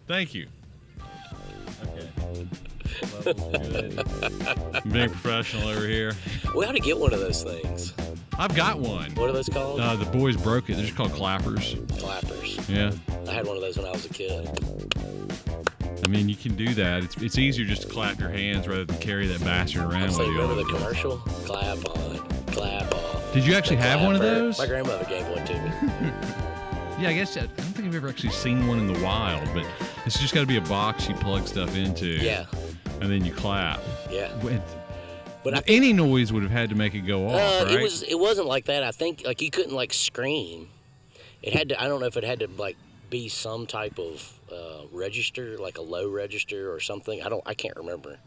Thank you. Okay. Level's good. I'm being professional over here. We ought to get one of those things. I've got one. What are those called? The boys broke it. They're just called clappers. Clappers. Yeah. I had one of those when I was a kid. I mean, you can do that. It's easier just to clap your hands rather than carry that bastard around So with you you. remember the commercial? Clap on, clap off. Did you actually have one of Clapper. those? My grandmother gave one to me. Yeah, I guess I don't think I've ever actually seen one in the wild, but it's just got to be a box you plug stuff into. Yeah. And then you clap. Yeah. But any noise would have had to make it go off, right? It wasn't like that. I think like you couldn't like scream. It had to. I don't know if it had to like be some type of register, like a low register or something. I can't remember.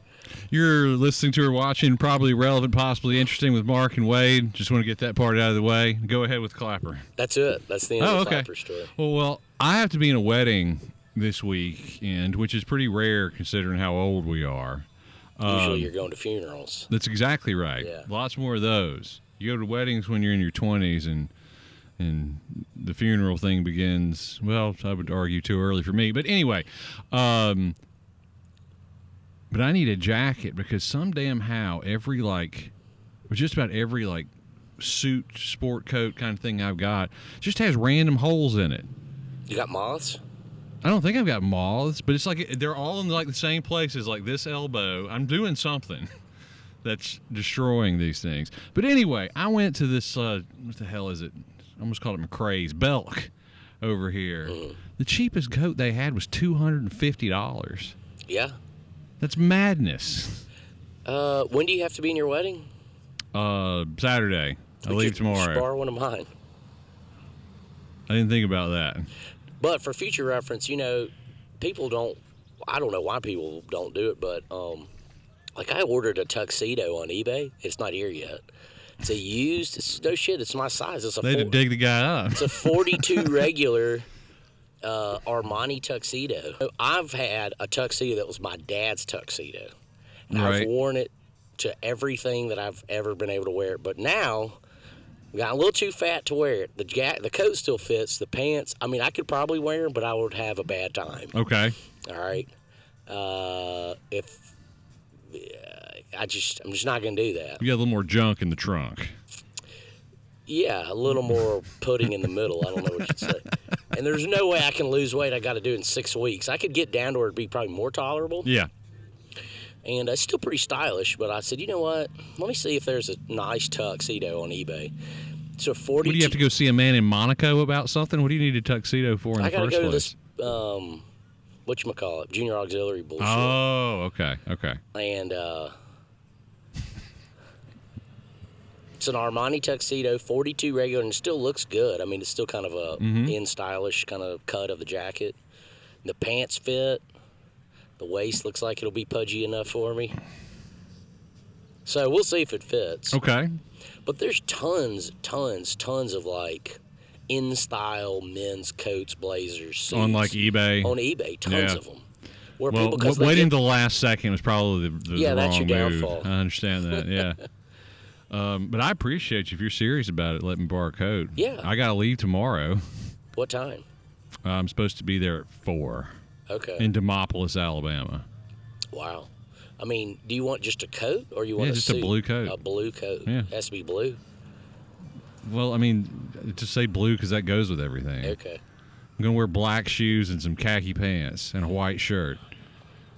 You're listening to or watching Probably Relevant, Possibly Interesting with Mark and Wade. Just want to get that part out of the way. Go ahead with Clapper. That's it. That's the end of the Clapper story. Well, I have to be in a wedding this weekend, which is pretty rare considering how old we are. Usually you're going to funerals. That's exactly right. Yeah. Lots more of those. You go to weddings when you're in your 20s and the funeral thing begins, well, I would argue too early for me. But anyway, but I need a jacket because some damn how just about every suit, sport coat kind of thing I've got just has random holes in it. You got moths? I don't think I've got moths, but it's like they're all in the same places, like this elbow. I'm doing something that's destroying these things. But anyway, I went to this, what the hell is it? I almost called it McCrae's, Belk over here. Mm-hmm. The cheapest coat they had was $250. Yeah. That's madness. When do you have to be in your wedding? Saturday. I leave tomorrow. Borrow one of mine. I didn't think about that. But for future reference, people don't. I don't know why people don't do it, but like I ordered a tuxedo on eBay. It's not here yet. It's a used. No shit. It's my size. It's a. They had to dig the guy up. It's a 42 regular Armani tuxedo. I've had a tuxedo that was my dad's tuxedo, and I've worn it to everything that I've ever been able to wear it. But now, I got a little too fat to wear it. The coat still fits. The pants, I mean, I could probably wear them, but I would have a bad time. Okay. All right. I'm just not gonna do that. You got a little more junk in the trunk. Yeah, a little more pudding in the middle. I don't know what you'd say. And there's no way I can lose weight. I got to do it in 6 weeks. I could get down to where it'd be probably more tolerable. Yeah. And it's still pretty stylish, but I said, you know what? Let me see if there's a nice tuxedo on eBay. So 42. What do you have to go see a man in Monaco about something? What do you need a tuxedo for in the first place? I got to go to this, whatchamacallit, junior auxiliary bullshit. Oh, okay. And it's an Armani tuxedo, 42 regular, and it still looks good. I mean, it's still kind of a in-stylish kind of cut of the jacket. The pants fit. The waist looks like it'll be pudgy enough for me. So we'll see if it fits. Okay. But there's tons of like in-style men's coats, blazers, suits. On like eBay? On eBay, tons of them. Well, waiting the last second was probably the wrong that's your move. downfall. I understand that, yeah. But I appreciate you if you're serious about it. Let me borrow a coat. Yeah. I got to leave tomorrow. What time? I'm supposed to be there at 4. Okay. In Demopolis, Alabama. Wow. I mean, do you want just a coat or you want a just suit? a blue coat. A blue coat. Yeah. Has to be blue. Well, I mean, just say blue because that goes with everything. Okay. I'm going to wear black shoes and some khaki pants and a white shirt.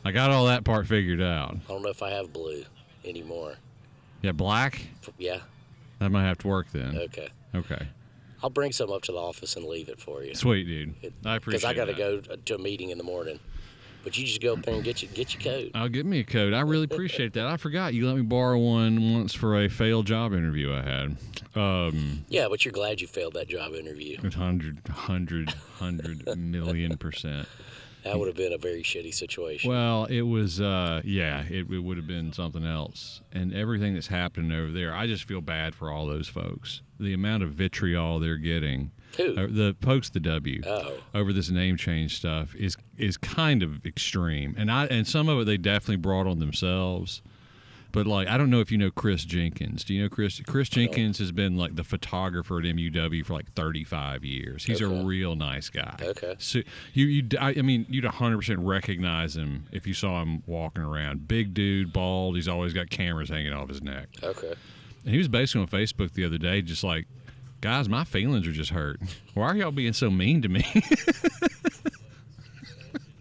I got all that part figured out. I don't know if I have blue anymore. Yeah, black? Yeah. That might have to work then. Okay. I'll bring some up to the office and leave it for you. Sweet, dude. I appreciate it. Because I got to go to a meeting in the morning. But you just go up there and get your coat. I'll get me a coat. I really appreciate that. I forgot you let me borrow one once for a failed job interview I had. Yeah, but you're glad you failed that job interview. 100 million%. That would have been a very shitty situation. Well, it was, it would have been something else. And everything that's happening over there, I just feel bad for all those folks. The amount of vitriol they're getting. Who? The folks at the W. Oh. Over this name change stuff is kind of extreme. And some of it they definitely brought on themselves. But like, I don't know if you know Chris Jenkins. Do you know Chris? Chris Jenkins has been like the photographer at MUW for like 35 years. He's a real nice guy. Okay. So I mean, you'd 100% recognize him if you saw him walking around. Big dude, bald. He's always got cameras hanging off his neck. Okay. And he was basically on Facebook the other day, just like, guys, my feelings are just hurt. Why are y'all being so mean to me?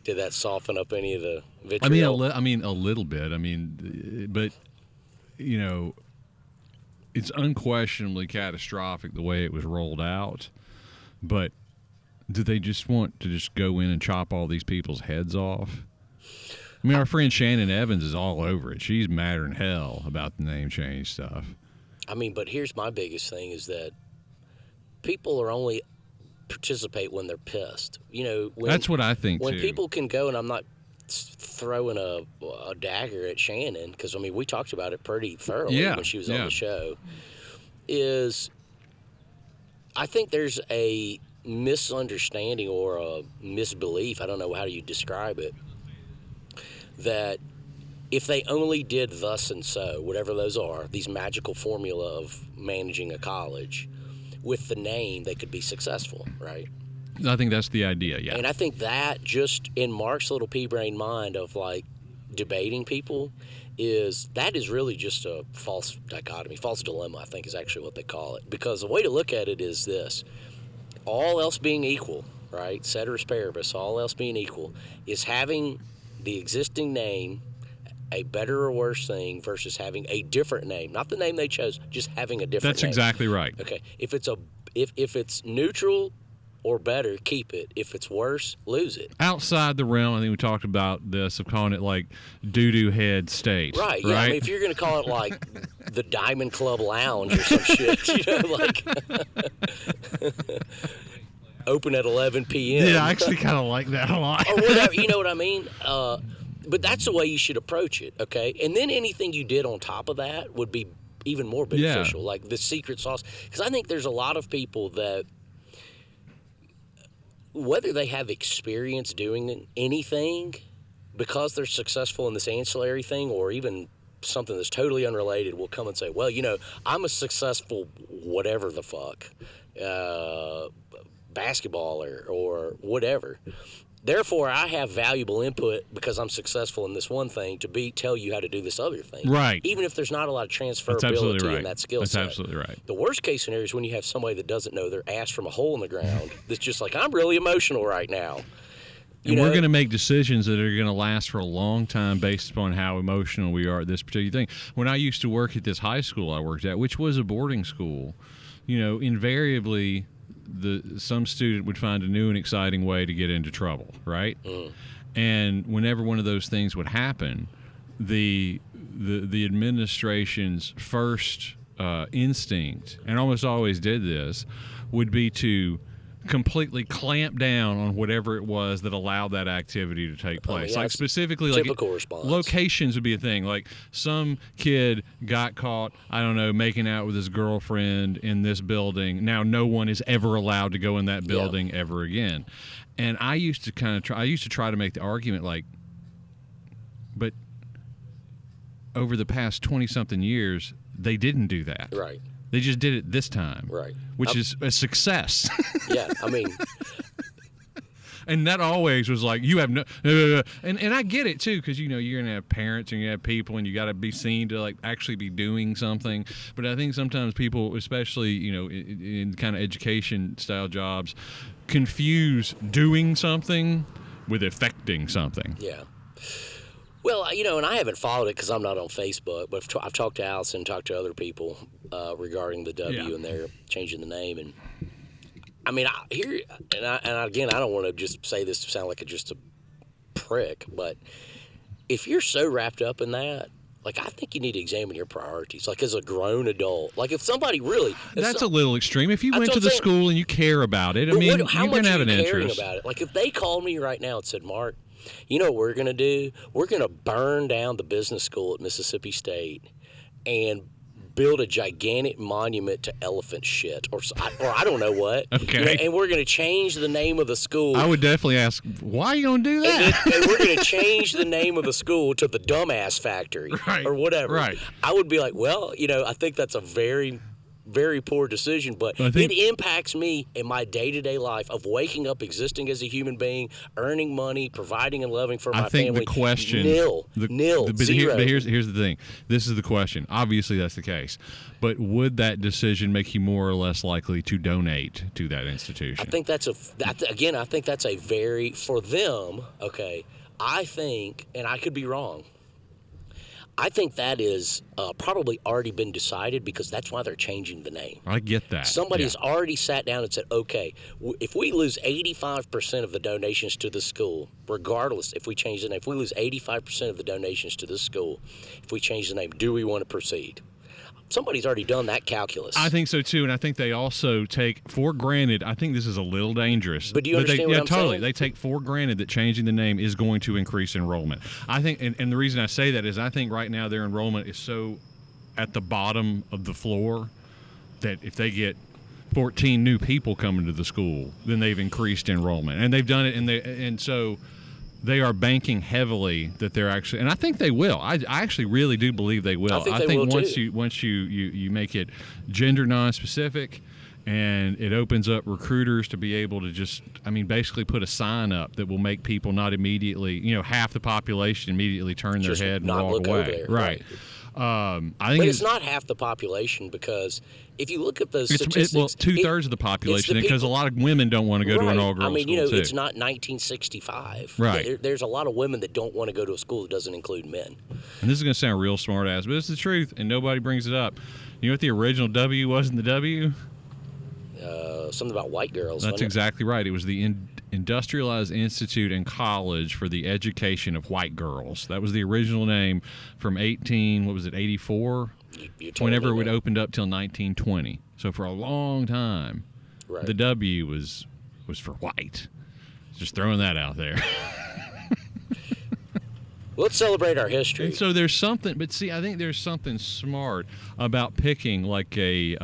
Did that soften up any of the vitriol? I mean, a little bit. I mean, but, you know, it's unquestionably catastrophic the way it was rolled out. But do they just want to just go in and chop all these people's heads off? I mean, our friend Shannon Evans is all over it. She's madder than hell about the name change stuff. I mean, but here's my biggest thing is that people are only participate when they're pissed. You know, that's what I think when too. people can go, and I'm not throwing a dagger at Shannon, because I mean we talked about it pretty thoroughly when she was on the show, is I think there's a misunderstanding or a misbelief, I don't know how you describe it, that if they only did thus and so, whatever those are, these magical formula of managing a college, with the name, they could be successful, right? I think that's the idea, yeah. And I think that just in Mark's little pea-brain mind of, like, debating people that is really just a false dichotomy, false dilemma, I think is actually what they call it. Because the way to look at it is this. All else being equal, right, ceteris paribus, all else being equal, is having the existing name a better or worse thing versus having a different name, not the name they chose, just having a different That's name. exactly right. Okay, if it's neutral or better, keep it. If it's worse, lose it. Outside the realm, I think we talked about this of calling it like doo-doo head state. Right. Yeah. I mean, if you're going to call it like the Diamond Club Lounge or some shit, you know, like open at 11 p.m. Yeah, I actually kind of like that a lot. Or whatever. You know what I mean? But that's the way you should approach it, okay? And then anything you did on top of that would be even more beneficial, like the secret sauce. Because I think there's a lot of people that, whether they have experience doing anything, because they're successful in this ancillary thing or even something that's totally unrelated, will come and say, well, you know, I'm a successful whatever the fuck, basketballer or whatever. Therefore, I have valuable input because I'm successful in this one thing to tell you how to do this other thing. Right. Even if there's not a lot of transferability in that skill set. That's absolutely right. The worst case scenario is when you have somebody that doesn't know their ass from a hole in the ground that's just like, I'm really emotional right now. And we're going to make decisions that are going to last for a long time based upon how emotional we are at this particular thing. When I used to work at this high school I worked at, which was a boarding school, you know, invariably some student would find a new and exciting way to get into trouble, right? And whenever one of those things would happen, the administration's first instinct, and almost always did this, would be to completely clamp down on whatever it was that allowed that activity to take place. Like specifically, like response. Locations would be a thing. Like some kid got caught, I don't know, making out with his girlfriend in this building. Now no one is ever allowed to go in that building ever again. And I used to try to make the argument like, but over the past 20-something years, they didn't do that. Right. They just did it this time. Right. Which is a success. Yeah, I mean. And that always was like, you have no. And I get it, too, because, you know, you're going to have parents and you have people and you got to be seen to, like, actually be doing something. But I think sometimes people, especially, you know, in kind of education-style jobs, confuse doing something with affecting something. Yeah. Well, you know, and I haven't followed it because I'm not on Facebook, but I've talked to Allison, talked to other people regarding the W and they're changing the name. And I mean, again, I don't want to just say this to sound like just a prick, but if you're so wrapped up in that, like, I think you need to examine your priorities, like, as a grown adult. Like, if somebody really... That's a little extreme. If you went to the school and you care about it, I mean, you're going to have an interest. About it? Like, if they called me right now and said, Mark, you know what we're going to do? We're going to burn down the business school at Mississippi State and build a gigantic monument to elephant shit, or I don't know what. Okay. You know, and we're going to change the name of the school. I would definitely ask, why are you going to do that? And we're going to change the name of the school to the Dumbass Factory or whatever. Right. I would be like, well, you know, I think that's a very, very poor decision, but it impacts me in my day-to-day life of waking up, existing as a human being, earning money, providing and loving for my family. I think the question... Nil. Zero. But here's the thing. This is the question. Obviously, that's the case. But would that decision make you more or less likely to donate to that institution? I think I think that's a very, for them, okay, I think, and I could be wrong, I think that is probably already been decided because that's why they're changing the name. I get that. Somebody has already sat down and said, okay, if we lose 85% of the donations to the school, regardless if we change the name, if we lose 85% of the donations to this school, if we change the name, do we want to proceed? Somebody's already done that calculus. I think so too, and I think they also take for granted. I think this is a little dangerous. But do you understand what I'm totally. saying? They take for granted that changing the name is going to increase enrollment. I think, and the reason I say that is I think right now their enrollment is so at the bottom of the floor that if they get 14 new people coming to the school, then they've increased enrollment, and they've done it, and so. They are banking heavily that they're actually, and I think they will. I actually really do believe they will. I think once you make it gender non-specific, and it opens up recruiters to be able to just, I mean, basically put a sign up that will make people not immediately, you know, half the population immediately turn their head and walk away. Right. I think but it's not half the population because if you look at those statistics, well, 2/3 of the population because a lot of women don't want to go to an all-girls school. I mean, you know, too. It's not 1965. Right. There's a lot of women that don't want to go to a school that doesn't include men. And this is going to sound real smart ass, but it's the truth, and nobody brings it up. You know what the original W was in the W? Something about white girls. That's exactly right. It was the Industrialized Institute and College for the Education of White Girls. That was the original name from 84? Whenever it opened up till 1920. So for a long time, the W was for white. Just throwing that out there. Let's celebrate our history. And so there's something, but see, I think there's something smart about picking like a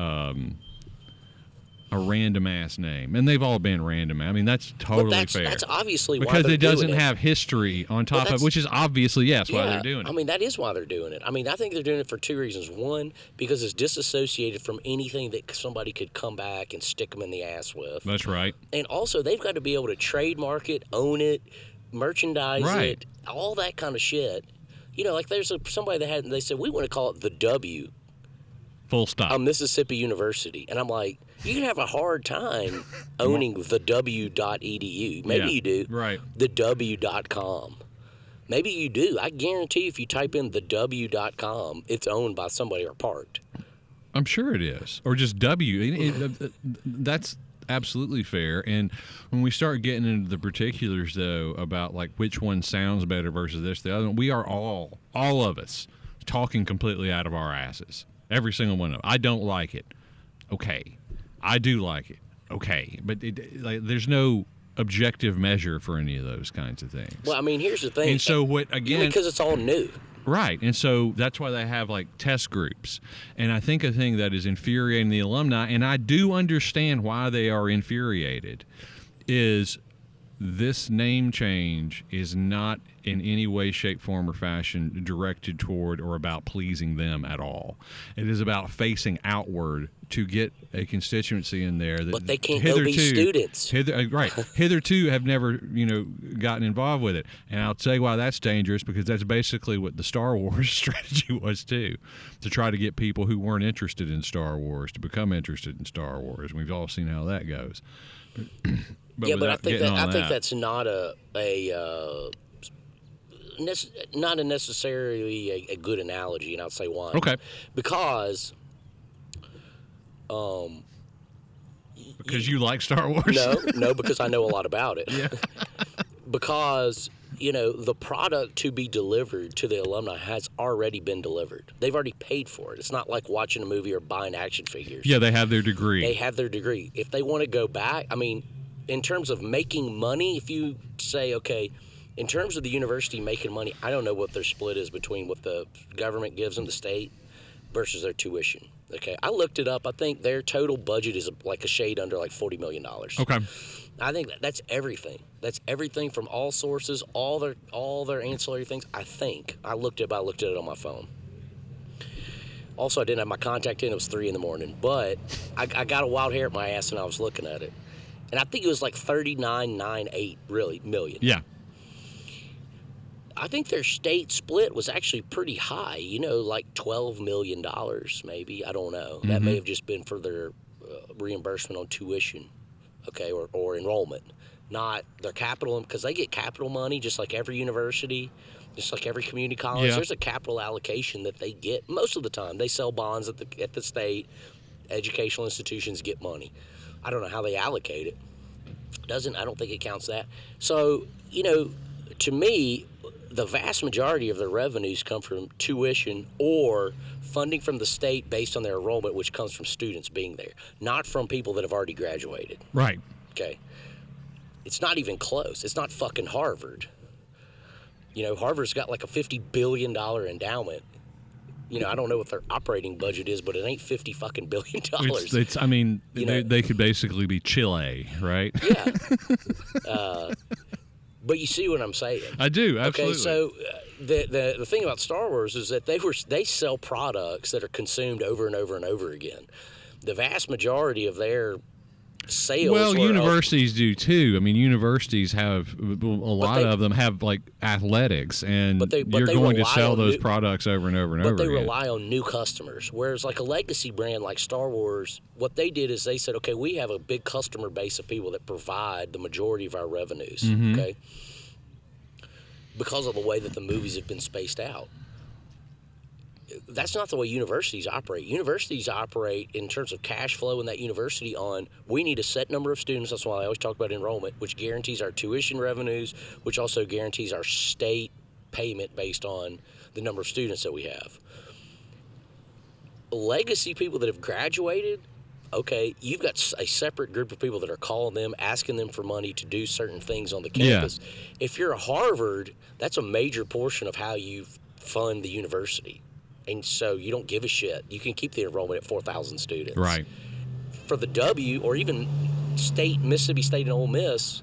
random ass name, and they've all been random. I mean, that's totally fair. That's obviously because why it doesn't have history on top of, which is obviously why they're doing it. I mean, that is why they're doing it. I mean, I think they're doing it for two reasons. One, because it's disassociated from anything that somebody could come back and stick them in the ass with. That's right. And also, they've got to be able to trademark it, own it, merchandise it, all that kind of shit. You know, like there's somebody that they said we want to call it the W. Full stop. Mississippi University, and I'm like, you can have a hard time owning the W.edu. Maybe you do. Right. The W.com. Maybe you do. I guarantee if you type in the W.com, it's owned by somebody or parked. I'm sure it is. Or just W. That's absolutely fair. And when we start getting into the particulars, though, about like which one sounds better versus the other one, we are all of us, talking completely out of our asses. Every single one of them. I don't like it. Okay. I do like it. Okay. But there's no objective measure for any of those kinds of things. Well, I mean, here's the thing. And so because it's all new. Right. And so that's why they have like test groups. And I think a thing that is infuriating the alumni, and I do understand why they are infuriated, is this name change is not in any way, shape, form, or fashion directed toward or about pleasing them at all. It is about facing outward to get a constituency in there that, but they can't go be students. Hitherto have never, gotten involved with it. And I'll tell you why that's dangerous, because that's basically what the Star Wars strategy was too, to try to get people who weren't interested in Star Wars to become interested in Star Wars. We've all seen how that goes. But I think that's not not necessarily a good analogy, and I'll say why. Okay. Because you like Star Wars? No, because I know a lot about it. Yeah. Because the product to be delivered to the alumni has already been delivered. They've already paid for it. It's not like watching a movie or buying action figures. Yeah, they have their degree. If they want to go back, I mean, in terms of making money, if you say, okay, in terms of the university making money, I don't know what their split is between what the government gives them, the state, versus their tuition. Okay, I looked it up. I think their total budget is like a shade under like $40 million. Okay. I think that's everything. That's everything from all sources, all their ancillary things. I think I looked it on my phone. Also, I didn't have my contact in. It was 3 a.m, but I got a wild hair at my ass and I was looking at it, and I think it was like 39.98 really million. Yeah. I think their state split was actually pretty high, like $12 million maybe. I don't know. That may have just been for their reimbursement on tuition, okay, or enrollment, not their capital, because they get capital money just like every university, just like every community college. Yeah. There's a capital allocation that they get most of the time. They sell bonds at the state. Educational institutions get money. I don't know how they allocate it. I don't think it counts that. So, to me, the vast majority of their revenues come from tuition or funding from the state based on their enrollment, which comes from students being there, not from people that have already graduated. Right. Okay. It's not even close. It's not fucking Harvard. Harvard's got like a $50 billion endowment. I don't know what their operating budget is, but it ain't $50 fucking billion. I mean, they could basically be Chile, right? Yeah. But you see what I'm saying? I do, absolutely. Okay, so the thing about Star Wars is that they sell products that are consumed over and over and over again. The vast majority of their sales. Well, universities do too. I mean, universities have a lot of them have like athletics, and you're going to sell those products over and over and over again. But they rely on new customers. Whereas like a legacy brand like Star Wars, what they did is they said, okay, we have a big customer base of people that provide the majority of our revenues. Okay, because of the way that the movies have been spaced out. That's not the way universities operate. Universities operate in terms of cash flow in that university on, we need a set number of students. That's why I always talk about enrollment, which guarantees our tuition revenues, which also guarantees our state payment based on the number of students that we have. Legacy people that have graduated, okay, you've got a separate group of people that are calling them, asking them for money to do certain things on the campus. Yeah. If you're a Harvard, that's a major portion of how you fund the university. And so you don't give a shit. You can keep the enrollment at 4,000 students. Right. For the W, or even Mississippi State and Ole Miss,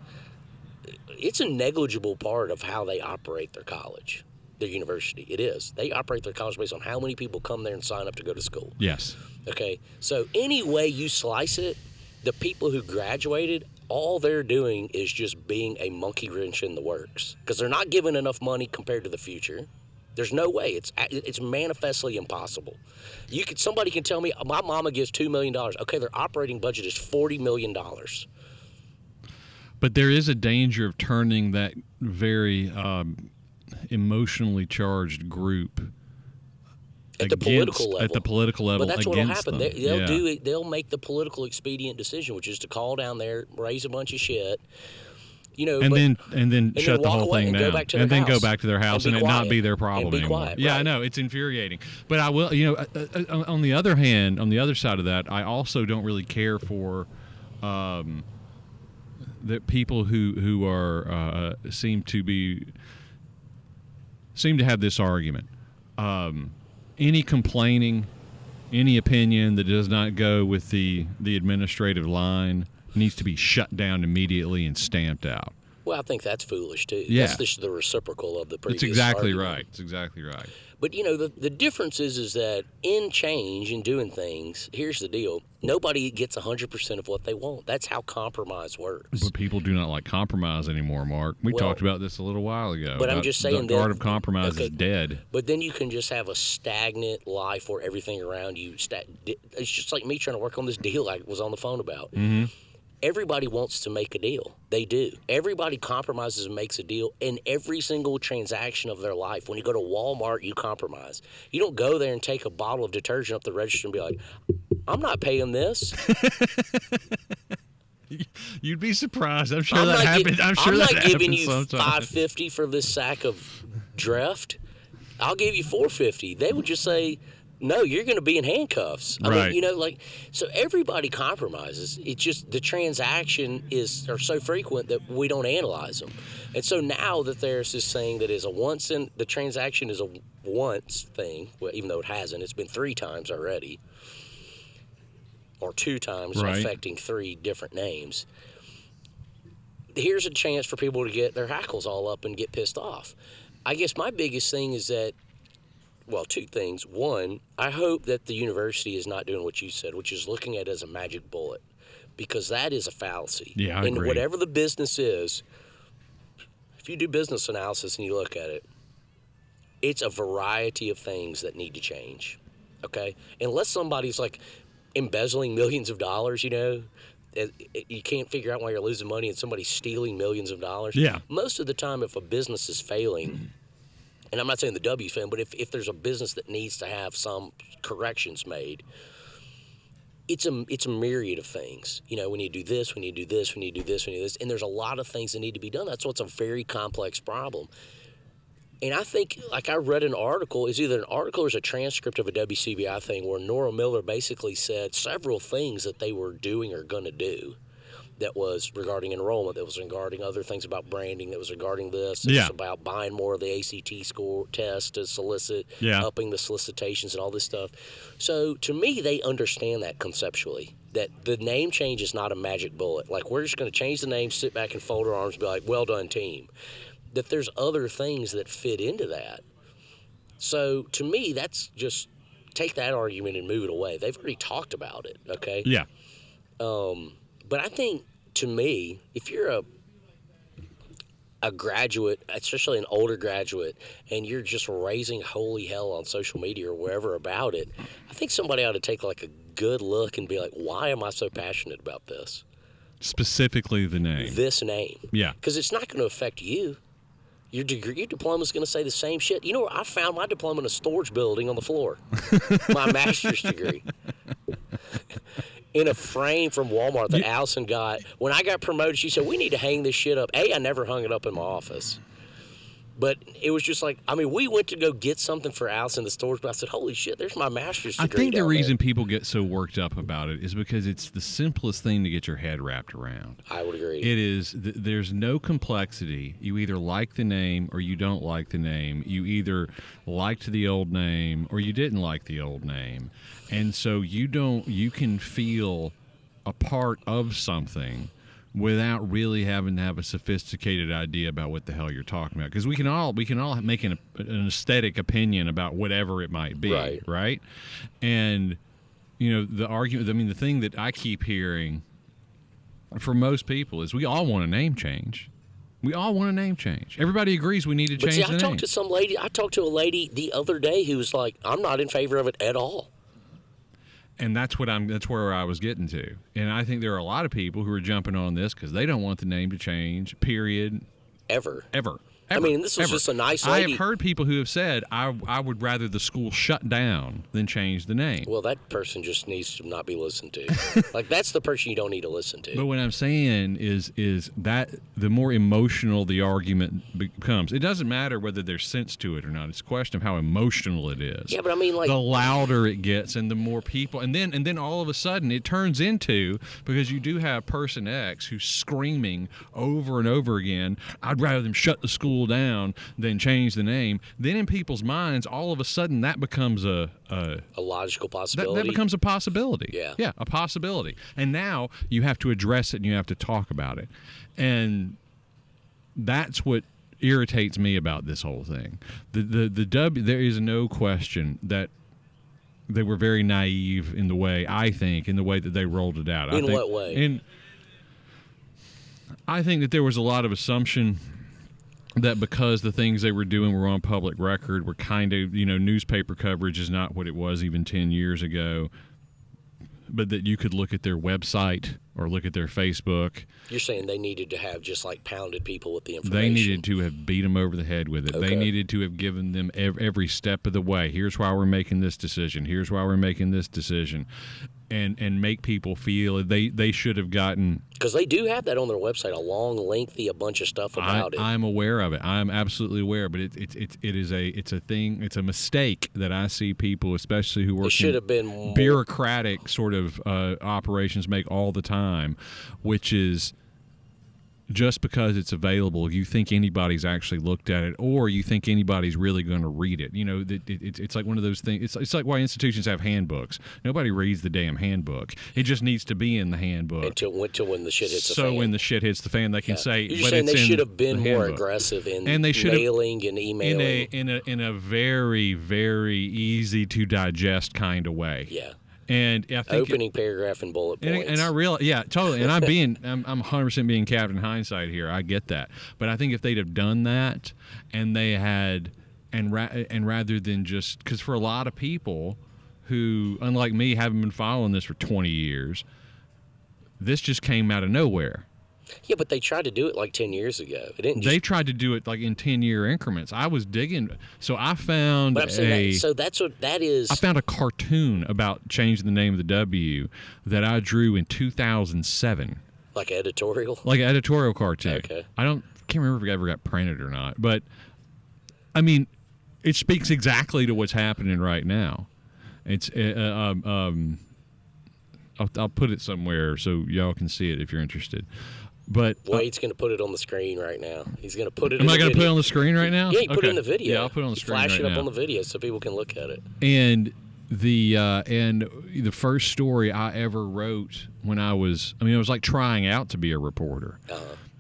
it's a negligible part of how they operate their college, their university. It is. They operate their college based on how many people come there and sign up to go to school. Yes. Okay. So any way you slice it, the people who graduated, all they're doing is just being a monkey wrench in the works, because they're not given enough money compared to the future. There's no way. It's manifestly impossible. Somebody can tell me my mama gives $2 million. Okay, their operating budget is $40 million. But there is a danger of turning that very emotionally charged group at the political level. At the political level, but that's what will happen. Them. They'll make the political expedient decision, which is to call down there, raise a bunch of shit. And then shut the whole thing down, and then go back to their house, and it not be their problem anymore. Quiet, yeah, right. I know, it's infuriating. But I will, on the other hand, on the other side of that, I also don't really care for the people who are seem to have this argument. Any complaining, any opinion that does not go with the administrative line needs to be shut down immediately and stamped out. Well, I think that's foolish too. Yeah. That's the reciprocal of the previous It's exactly argument. right. It's exactly right. But the difference is that in change, in doing things, here's the deal: nobody gets 100% of what they want. That's how compromise works. But people do not like compromise anymore, Mark. We talked about this a little while ago. But I'm just saying the art of compromise is dead. But then you can just have a stagnant life where everything around you it's just like me trying to work on this deal I was on the phone about. Mm-hmm. Everybody wants to make a deal. They do. Everybody compromises and makes a deal in every single transaction of their life. When you go to Walmart, you compromise. You don't go there and take a bottle of detergent up the register and be like, I'm not paying this. You'd be surprised. I'm sure that happens. I'm not giving you $5.50 for this sack of Dreft. I'll give you $4.50. They would just say, no, you're going to be in handcuffs. I Right. mean, like, so everybody compromises. It's just the transaction are so frequent that we don't analyze them. And so now that there's this thing that is the transaction is a once thing, well, even though it hasn't, it's been 3 times already, or 2 times Right. affecting 3 different names. Here's a chance for people to get their hackles all up and get pissed off. I guess my biggest thing is that, well, 2 things. One, I hope that the university is not doing what you said, which is looking at it as a magic bullet, because that is a fallacy. Yeah, I and agree. whatever the business is, if you do business analysis and you look at it, it's a variety of things that need to change. Okay? Unless somebody's like embezzling millions of dollars, you can't figure out why you're losing money and somebody's stealing millions of dollars. Yeah. Most of the time, if a business is failing, and I'm not saying the W's failing, but if there's a business that needs to have some corrections made, it's a myriad of things. We need to do this, we need to do this, we need to do this, we need to do this, and there's a lot of things that need to be done. That's what's a very complex problem. And I think, like, I read an article, it's either an article or it's a transcript of a WCBI thing where Nora Miller basically said several things that they were doing or going to do that was regarding enrollment, that was regarding other things about branding, that was regarding this, that was about buying more of the ACT score test to solicit, upping the solicitations and all this stuff. So to me, they understand that conceptually, that the name change is not a magic bullet. Like, we're just going to change the name, sit back and fold our arms and be like, well done, team. That there's other things that fit into that. So to me, that's just take that argument and move it away. They've already talked about it, okay? Yeah. But I think, to me, if you're a graduate, especially an older graduate, and you're just raising holy hell on social media or wherever about it, I think somebody ought to take like a good look and be like, why am I so passionate about this? Specifically the name. This name. Yeah. Because it's not going to affect you. Your diploma's going to say the same shit. You know where I found my diploma? In a storage building on the floor. My master's degree. In a frame from Walmart that Allison got. When I got promoted, she said, we need to hang this shit up. I never hung it up in my office. But it was just like, I mean, we went to go get something for Allison in the storage, but I said, holy shit, there's my master's degree. I think the down reason there. people get so worked up about it is because it's the simplest thing to get your head wrapped around. I would agree. It is. There's no complexity. You either like the name or you don't like the name. You either liked the old name or you didn't like the old name. And so you can feel a part of something without really having to have a sophisticated idea about what the hell you're talking about. Because we can all make an aesthetic opinion about whatever it might be, right? And the argument. I mean, the thing that I keep hearing for most people is we all want a name change. We all want a name change. Everybody agrees we need to change the name. I talked to a lady the other day who was like, I'm not in favor of it at all. And that's where I was getting to. And I think there are a lot of people who are jumping on this because they don't want the name to change, period. Ever. I mean, this was just a nice lady. I have heard people who have said, I would rather the school shut down than change the name. Well, that person just needs to not be listened to. Like, that's the person you don't need to listen to. But what I'm saying is that the more emotional the argument becomes, it doesn't matter whether there's sense to it or not. It's a question of how emotional it is. Yeah, but I mean, like, the louder it gets and the more people, and then all of a sudden it turns into, because you do have person X who's screaming over and over again, I'd rather them shut the school down than change the name. Then in people's minds, all of a sudden that becomes a logical possibility. That becomes a possibility. Yeah, a possibility. And now you have to address it and you have to talk about it. And that's what irritates me about this whole thing. There is no question that they were very naive in the way that they rolled it out. In what way? I think that there was a lot of assumption that because the things they were doing were on public record, were kind of, newspaper coverage is not what it was even 10 years ago, but that you could look at their website or look at their Facebook. You're saying they needed to have just like pounded people with the information. They needed to have beat them over the head with it. Okay. They needed to have given them every step of the way. Here's why we're making this decision. Here's why we're making this decision. and make people feel they should have gotten. Because they do have that on their website, a long, lengthy, a bunch of stuff about it. I'm aware of it. I'm absolutely aware, but it's a thing. It's a mistake that I see people, especially who work in bureaucratic sort of operations, make all the time, which is just because it's available, you think anybody's actually looked at it, or you think anybody's really going to read it. You know, it's like one of those things. It's like why institutions have handbooks. Nobody reads the damn handbook. It just needs to be in the handbook until when the shit hits the fan. So when the shit hits the fan, they can say. You're just saying they should have been more aggressive in mailing and emailing in a very, very easy to digest kind of way. Yeah. And I think opening paragraph and bullet points. And I realize, yeah, totally. And I'm 100% being Captain Hindsight here. I get that. But I think if they'd have done that, and they had, and rather than just, because for a lot of people who, unlike me, haven't been following this for 20 years, this just came out of nowhere. Yeah, but they tried to do it like 10 years ago. It didn't. They tried to do it like in 10-year increments. I was digging, so I found so that's what that is. I found a cartoon about changing the name of the W that I drew in 2007. Like editorial. Like an editorial cartoon. Okay. Can't remember if it ever got printed or not, but I mean, it speaks exactly to what's happening right now. It's I'll put it somewhere so y'all can see it if you're interested. But Wade's going to put it on the screen right now. He's going to put it. Am I going to put it on the screen right now? Yeah, you put it in the video. Yeah, I'll put it on the screen. Flash right it up now. on the video so people can look at it. And the first story I ever wrote when I was like trying out to be a reporter.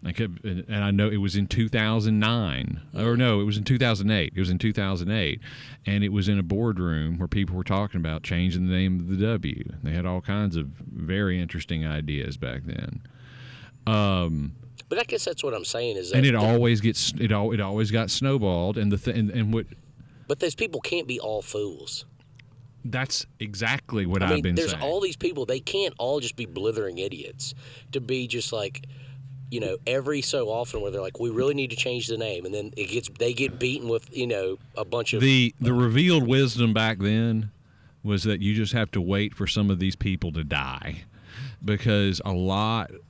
And I know it was in 2009, or no, it was in 2008. It was in 2008, and it was in a boardroom where people were talking about changing the name of the W. They had all kinds of very interesting ideas back then. But I guess that's what I'm saying is that, and it always got snowballed, and what. But those people can't be all fools. That's exactly what I've been saying. There's all these people; they can't all just be blithering idiots. To be just like, you know, every so often where they're like, we really need to change the name, and then they get beaten with, you know, a bunch of the revealed wisdom back then was that you just have to wait for some of these people to die. Because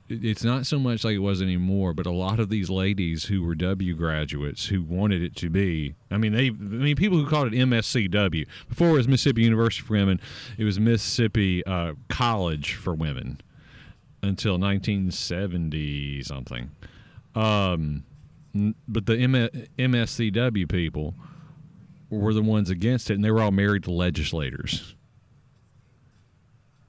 it's not so much like it was anymore, but a lot of these ladies who were W graduates who wanted it to be, people who called it MSCW. Before it was Mississippi University for Women, it was Mississippi College for Women until 1970 something. But the MSCW people were the ones against it, and they were all married to legislators.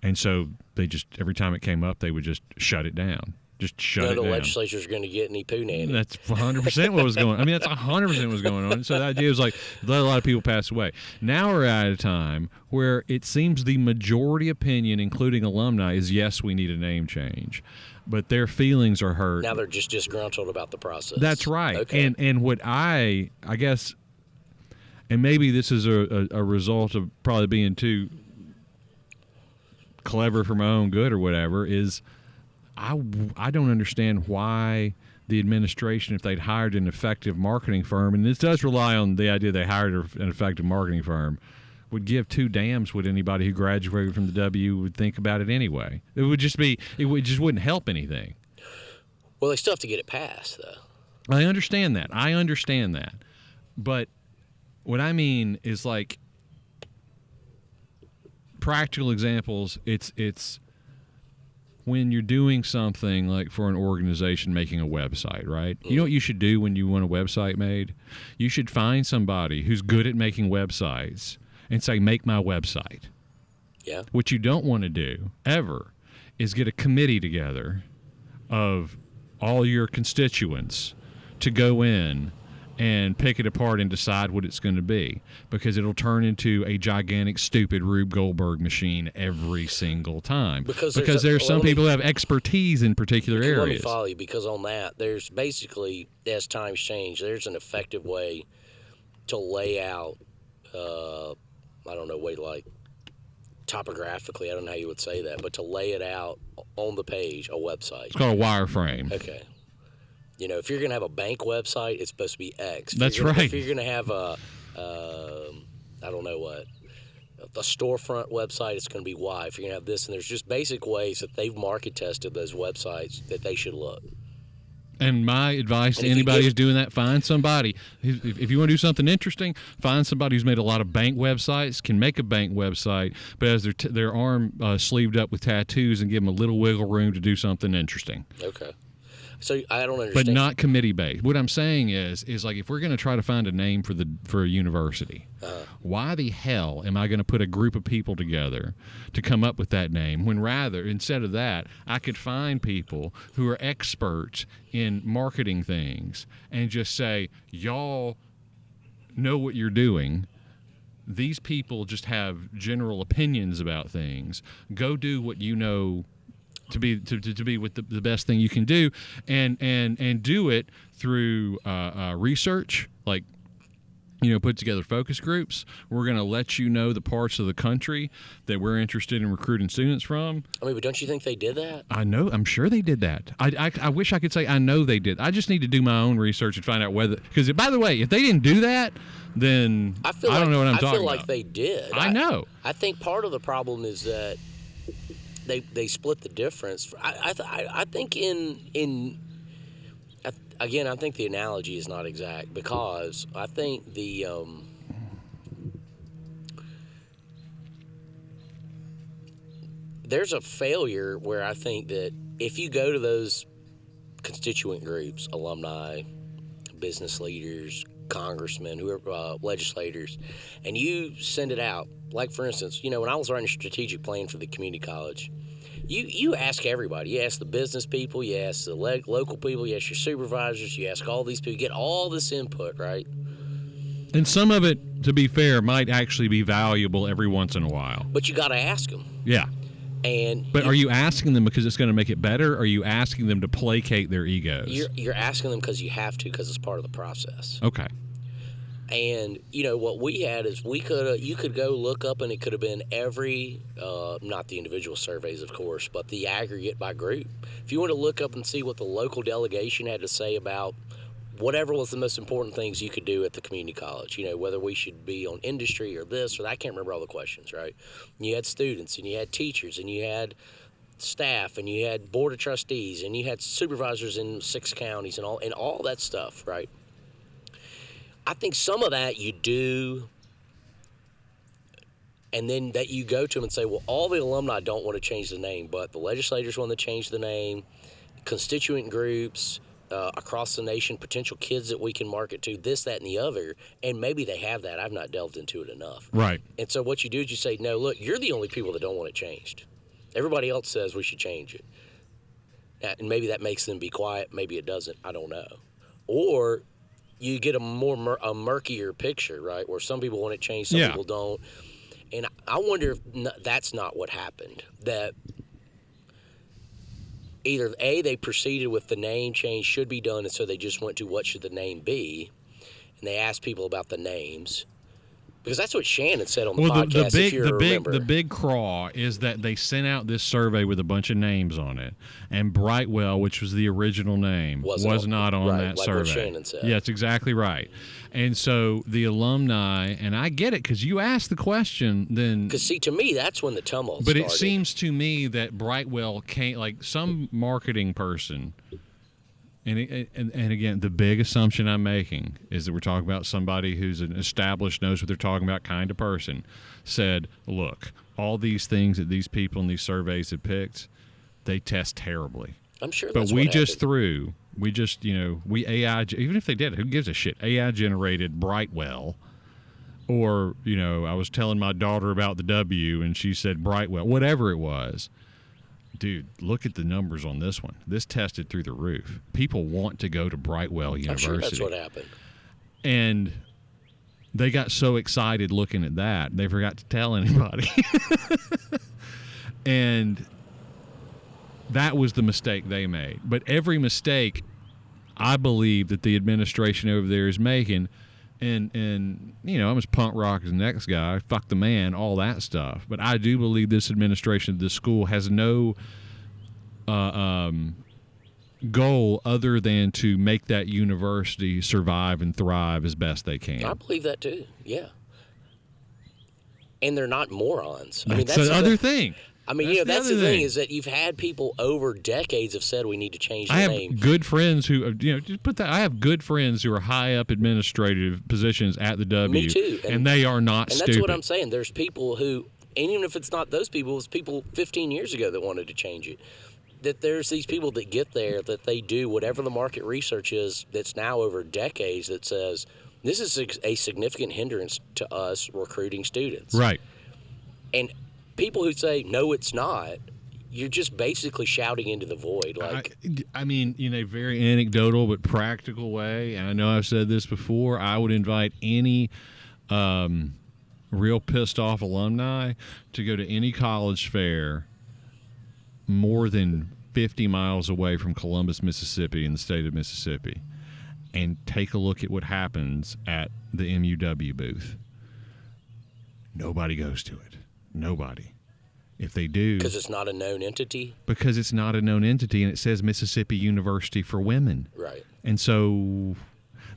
And so they just, every time it came up, they would just shut it down. Just shut it down. The legislature's going to get any poo nanny. That's 100% what was going on. That's 100% what was going on. So the idea was like, let a lot of people pass away. Now we're at a time where it seems the majority opinion, including alumni, is yes, we need a name change. But their feelings are hurt. Now they're just disgruntled about the process. That's right. Okay. And what I guess, and maybe this is a result of probably being too clever for my own good or whatever, is I don't understand why the administration, if they'd hired an effective marketing firm, and this does rely on the idea they hired an effective marketing firm, would give two damns what anybody who graduated from the W would think about it anyway. It just wouldn't help anything. Well, they still have to get it passed, though. I understand that. But what I mean is, like, practical examples, it's when you're doing something like for an organization making a website, right? You know what you should do when you want a website made? You should find somebody who's good at making websites and say, make my website. Yeah. What you don't want to do ever is get a committee together of all your constituents to go in and pick it apart and decide what it's going to be, because it'll turn into a gigantic, stupid Rube Goldberg machine every single time. Because there's some people who have expertise in particular areas. Let me follow you, because on that, there's basically, as times change, there's an effective way to lay out, topographically, I don't know how you would say that, but to lay it out on the page, a website. It's called a wireframe. Okay. You know, if you're going to have a bank website, it's supposed to be X. That's right. If you're going to have the storefront website, it's going to be Y. If you're going to have this, and there's just basic ways that they've market tested those websites that they should look. And my advice to anybody who's doing that, find somebody. If you want to do something interesting, find somebody who's made a lot of bank websites, can make a bank website, but has their arm sleeved up with tattoos and give them a little wiggle room to do something interesting. Okay. So I don't understand. But not committee based. What I'm saying is like if we're going to try to find a name for a university, why the hell am I going to put a group of people together to come up with that name when rather instead of that I could find people who are experts in marketing things and just say, y'all know what you're doing. These people just have general opinions about things. Go do what you know to be with the best thing you can do, and do it through research, like, you know, put together focus groups. We're going to let you know the parts of the country that we're interested in recruiting students from. I mean, but don't you think they did that? I know. I'm sure they did that. I wish I could say I know they did. I just need to do my own research and find out whether, because by the way, if they didn't do that, then I don't know what I'm talking about. I feel like they did. I know. I think part of the problem is that they split the difference. I think again, I think the analogy is not exact because I think there's a failure where I think that if you go to those constituent groups, alumni, business leaders, congressmen, whoever, legislators, and you send it out, like for instance, you know, when I was writing a strategic plan for the community college, you ask everybody. You ask the business people, you ask the local people, you ask your supervisors, you ask all these people, you get all this input, right? And some of it, to be fair, might actually be valuable every once in a while. But you got to ask them. Yeah. But are you asking them because it's going to make it better, or are you asking them to placate their egos? You're asking them because you have to, because it's part of the process. Okay. And, you know, what we had is you could go look up, and it could have been every, not the individual surveys, of course, but the aggregate by group. If you want to look up and see what the local delegation had to say about whatever was the most important things you could do at the community college, you know, whether we should be on industry or this or that, I can't remember all the questions, right? And you had students, and you had teachers, and you had staff, and you had board of trustees, and you had supervisors in 6 counties and all that stuff, right? I think some of that you do, and then that you go to them and say, well, all the alumni don't want to change the name, but the legislators want to change the name, constituent groups across the nation, potential kids that we can market to, this, that, and the other, and maybe they have that. I've not delved into it enough. Right. And so what you do is you say, no, look, you're the only people that don't want it changed. Everybody else says we should change it. And maybe that makes them be quiet. Maybe it doesn't. I don't know. Or you get a murkier picture, right, where some people want it changed, some people don't. And I wonder if that's not what happened, that either, A, they proceeded with the name change should be done, and so they just went to what should the name be, and they asked people about the names. Because that's what Shannon said on the podcast, if you remember. The big craw is that they sent out this survey with a bunch of names on it, and Brightwell, which was the original name, was not on that survey. What Shannon said. Yeah, that's exactly right. And so the alumni, and I get it, because you asked the question, then... Because, see, to me, that's when the tumult started. But it seems to me that Brightwell can't, like, some marketing person... And again, the big assumption I'm making is that we're talking about somebody who's an established, knows what they're talking about kind of person, said, look, all these things that these people in these surveys have picked, they test terribly. I'm sure that's what happened. We AI, even if they did, who gives a shit? AI generated Brightwell. Or, you know, I was telling my daughter about the W and she said Brightwell, whatever it was. Dude, look at the numbers on this one. This tested through the roof. People want to go to Brightwell University. I'm sure that's what happened. And they got so excited looking at that, they forgot to tell anybody. And that was the mistake they made. But every mistake, I believe, that the administration over there is making, and you know, I'm as punk rock as the next guy, fuck the man, all that stuff. But I do believe this administration of this school has no goal other than to make that university survive and thrive as best they can. I believe that too, yeah. and they're not morons. That's the other thing. I mean, that's the thing is that you've had people over decades have said we need to change the name. I have good friends who, just put that. I have good friends who are high up administrative positions at the W. Me too. And they are not stupid. And that's what I'm saying. There's people who, and even if it's not those people, it's people 15 years ago that wanted to change it. That there's these people that get there, that they do whatever the market research is that's now over decades that says this is a significant hindrance to us recruiting students. Right. And people who say, no, it's not, you're just basically shouting into the void. Like, I mean, in a very anecdotal but practical way, and I know I've said this before, I would invite any real pissed off alumni to go to any college fair more than 50 miles away from Columbus, Mississippi, in the state of Mississippi, and take a look at what happens at the MUW booth. Nobody goes to it. Nobody. If they do, because it's not a known entity. Because it's not a known entity, and it says Mississippi University for Women. Right. And so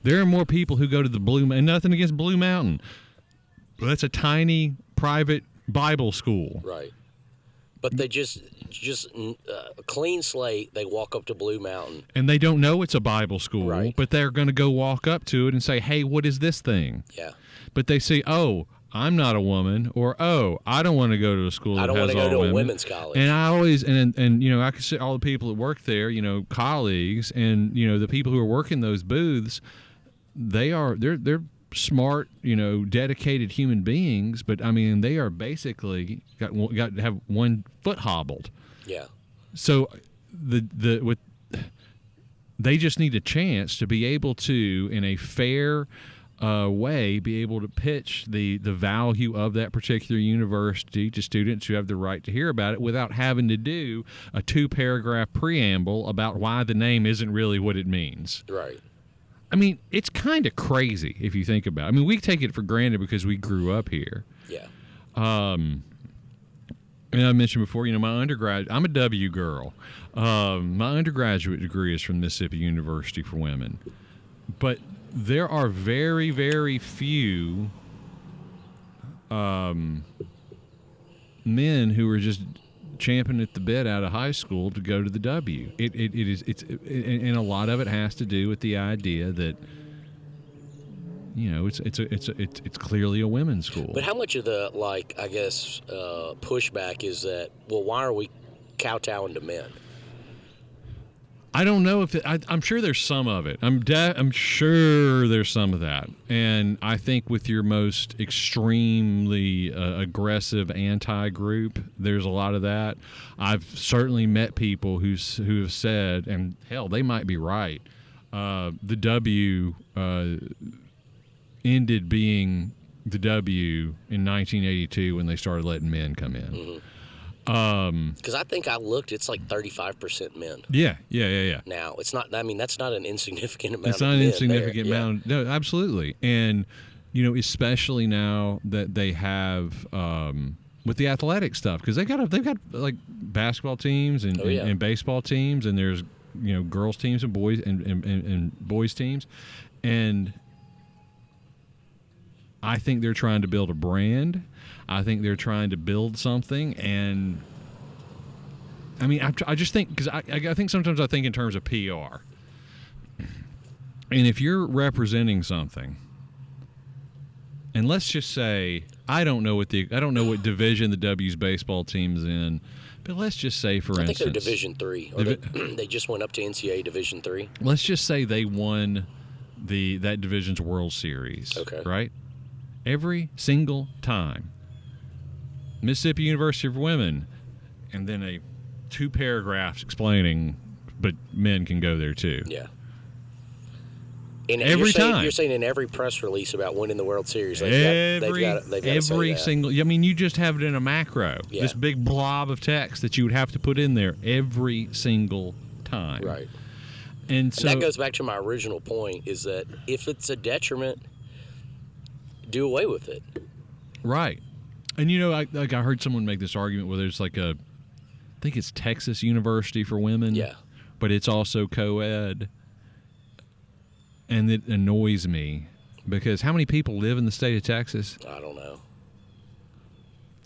there are more people who go to the Blue, and nothing against Blue Mountain, but that's a tiny private Bible school. Right. But they just a clean slate. They walk up to Blue Mountain, and they don't know it's a Bible school, right. But they're going to go walk up to it and say, "Hey, what is this thing?" Yeah. But they say, "Oh, I'm not a woman," or "Oh, I don't want to go to a school that has all women." I don't want to go to a women's college. And I always and I can see all the people that work there, colleagues, and the people who are working those booths, they're smart, dedicated human beings, but I mean they are basically got to have one foot hobbled. Yeah. So they just need a chance to be able to, in a fair way, be able to pitch the value of that particular university to students who have the right to hear about it without having to do a 2-paragraph preamble about why the name isn't really what it means. Right. I mean, it's kind of crazy if you think about it. I mean, we take it for granted because we grew up here. Yeah. And I mentioned before, my I'm a W girl. My undergraduate degree is from Mississippi University for Women. But there are very, very few men who are just champing at the bit out of high school to go to the W. And a lot of it has to do with the idea that it's clearly a women's school. But how much of the pushback is that? Well, why are we kowtowing to men? I don't know if I'm sure there's some of it. I'm sure there's some of that, and I think with your most extremely aggressive anti-group, there's a lot of that. I've certainly met people who have said, and hell, they might be right. The W ended being the W in 1982 when they started letting men come in. Mm-hmm. Because I think I looked, it's like 35% men. Yeah. Now, it's not, I mean, that's not an insignificant amount of men. It's not an insignificant amount. No, absolutely. And, especially now that they have, with the athletic stuff, because they've got like basketball teams and baseball teams, and there's, girls teams and boys and boys teams. And I think they're trying to build a brand. I think they're trying to build something, and I mean, I just think, because I think sometimes I think in terms of PR. And if you're representing something, and let's just say I don't know what division the W's baseball team's in, but let's just say, for instance, I think they're Division III. Or they just went up to NCAA Division III. Let's just say they won that division's World Series. Okay. Right? Every single time. Mississippi University for Women, and then 2 paragraphs explaining, but men can go there too. Yeah. And every time. You're saying in every press release about winning the World Series, they've got every single. I mean, you just have it in a macro. Yeah. This big blob of text that you would have to put in there every single time. Right. And so that goes back to my original point: is that if it's a detriment, do away with it. Right. And I heard someone make this argument where there's I think it's Texas University for Women. Yeah. But it's also co-ed. And it annoys me because how many people live in the state of Texas? I don't know.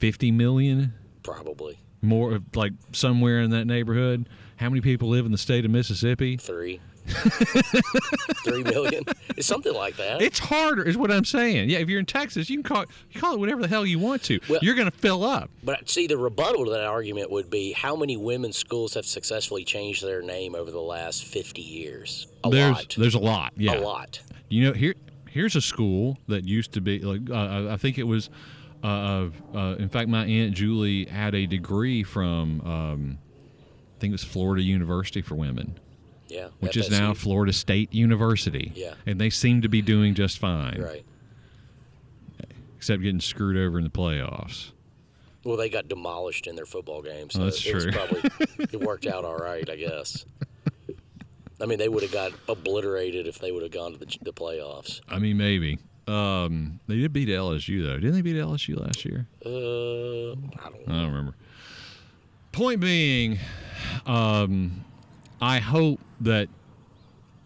50 million? Probably. More, like somewhere in that neighborhood. How many people live in the state of Mississippi? 3. 3 million. It's something like that. It's harder, is what I'm saying. Yeah, if you're in Texas, you can call it whatever the hell you want to. Well, you're going to fill up. But see, the rebuttal to that argument would be how many women's schools have successfully changed their name over the last 50 years? There's a lot. Yeah, a lot. You know, here's a school that used to be like I think it was. In fact, my Aunt Julie had a degree from I think it was Florida University for Women. Yeah, which FSU. is now Florida State University. Yeah. And they seem to be doing just fine. Right. Except getting screwed over in the playoffs. Well, they got demolished in their football game, so that's true. It worked out all right, I guess. I mean, they would have got obliterated if they would have gone to the playoffs. I mean, maybe. They did beat LSU, though. Didn't they beat LSU last year? I don't know. I don't remember. Point being, I hope that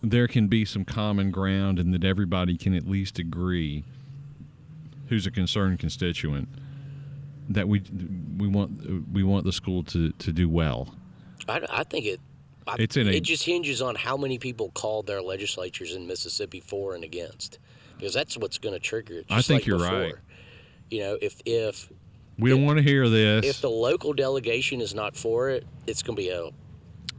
there can be some common ground and that everybody can at least agree who's a concerned constituent that we want the school to do well. I think it just hinges on how many people called their legislatures in Mississippi for and against, because that's what's going to trigger it. I think you're right. You know, if we don't want to hear this. If the local delegation is not for it, it's going to be a.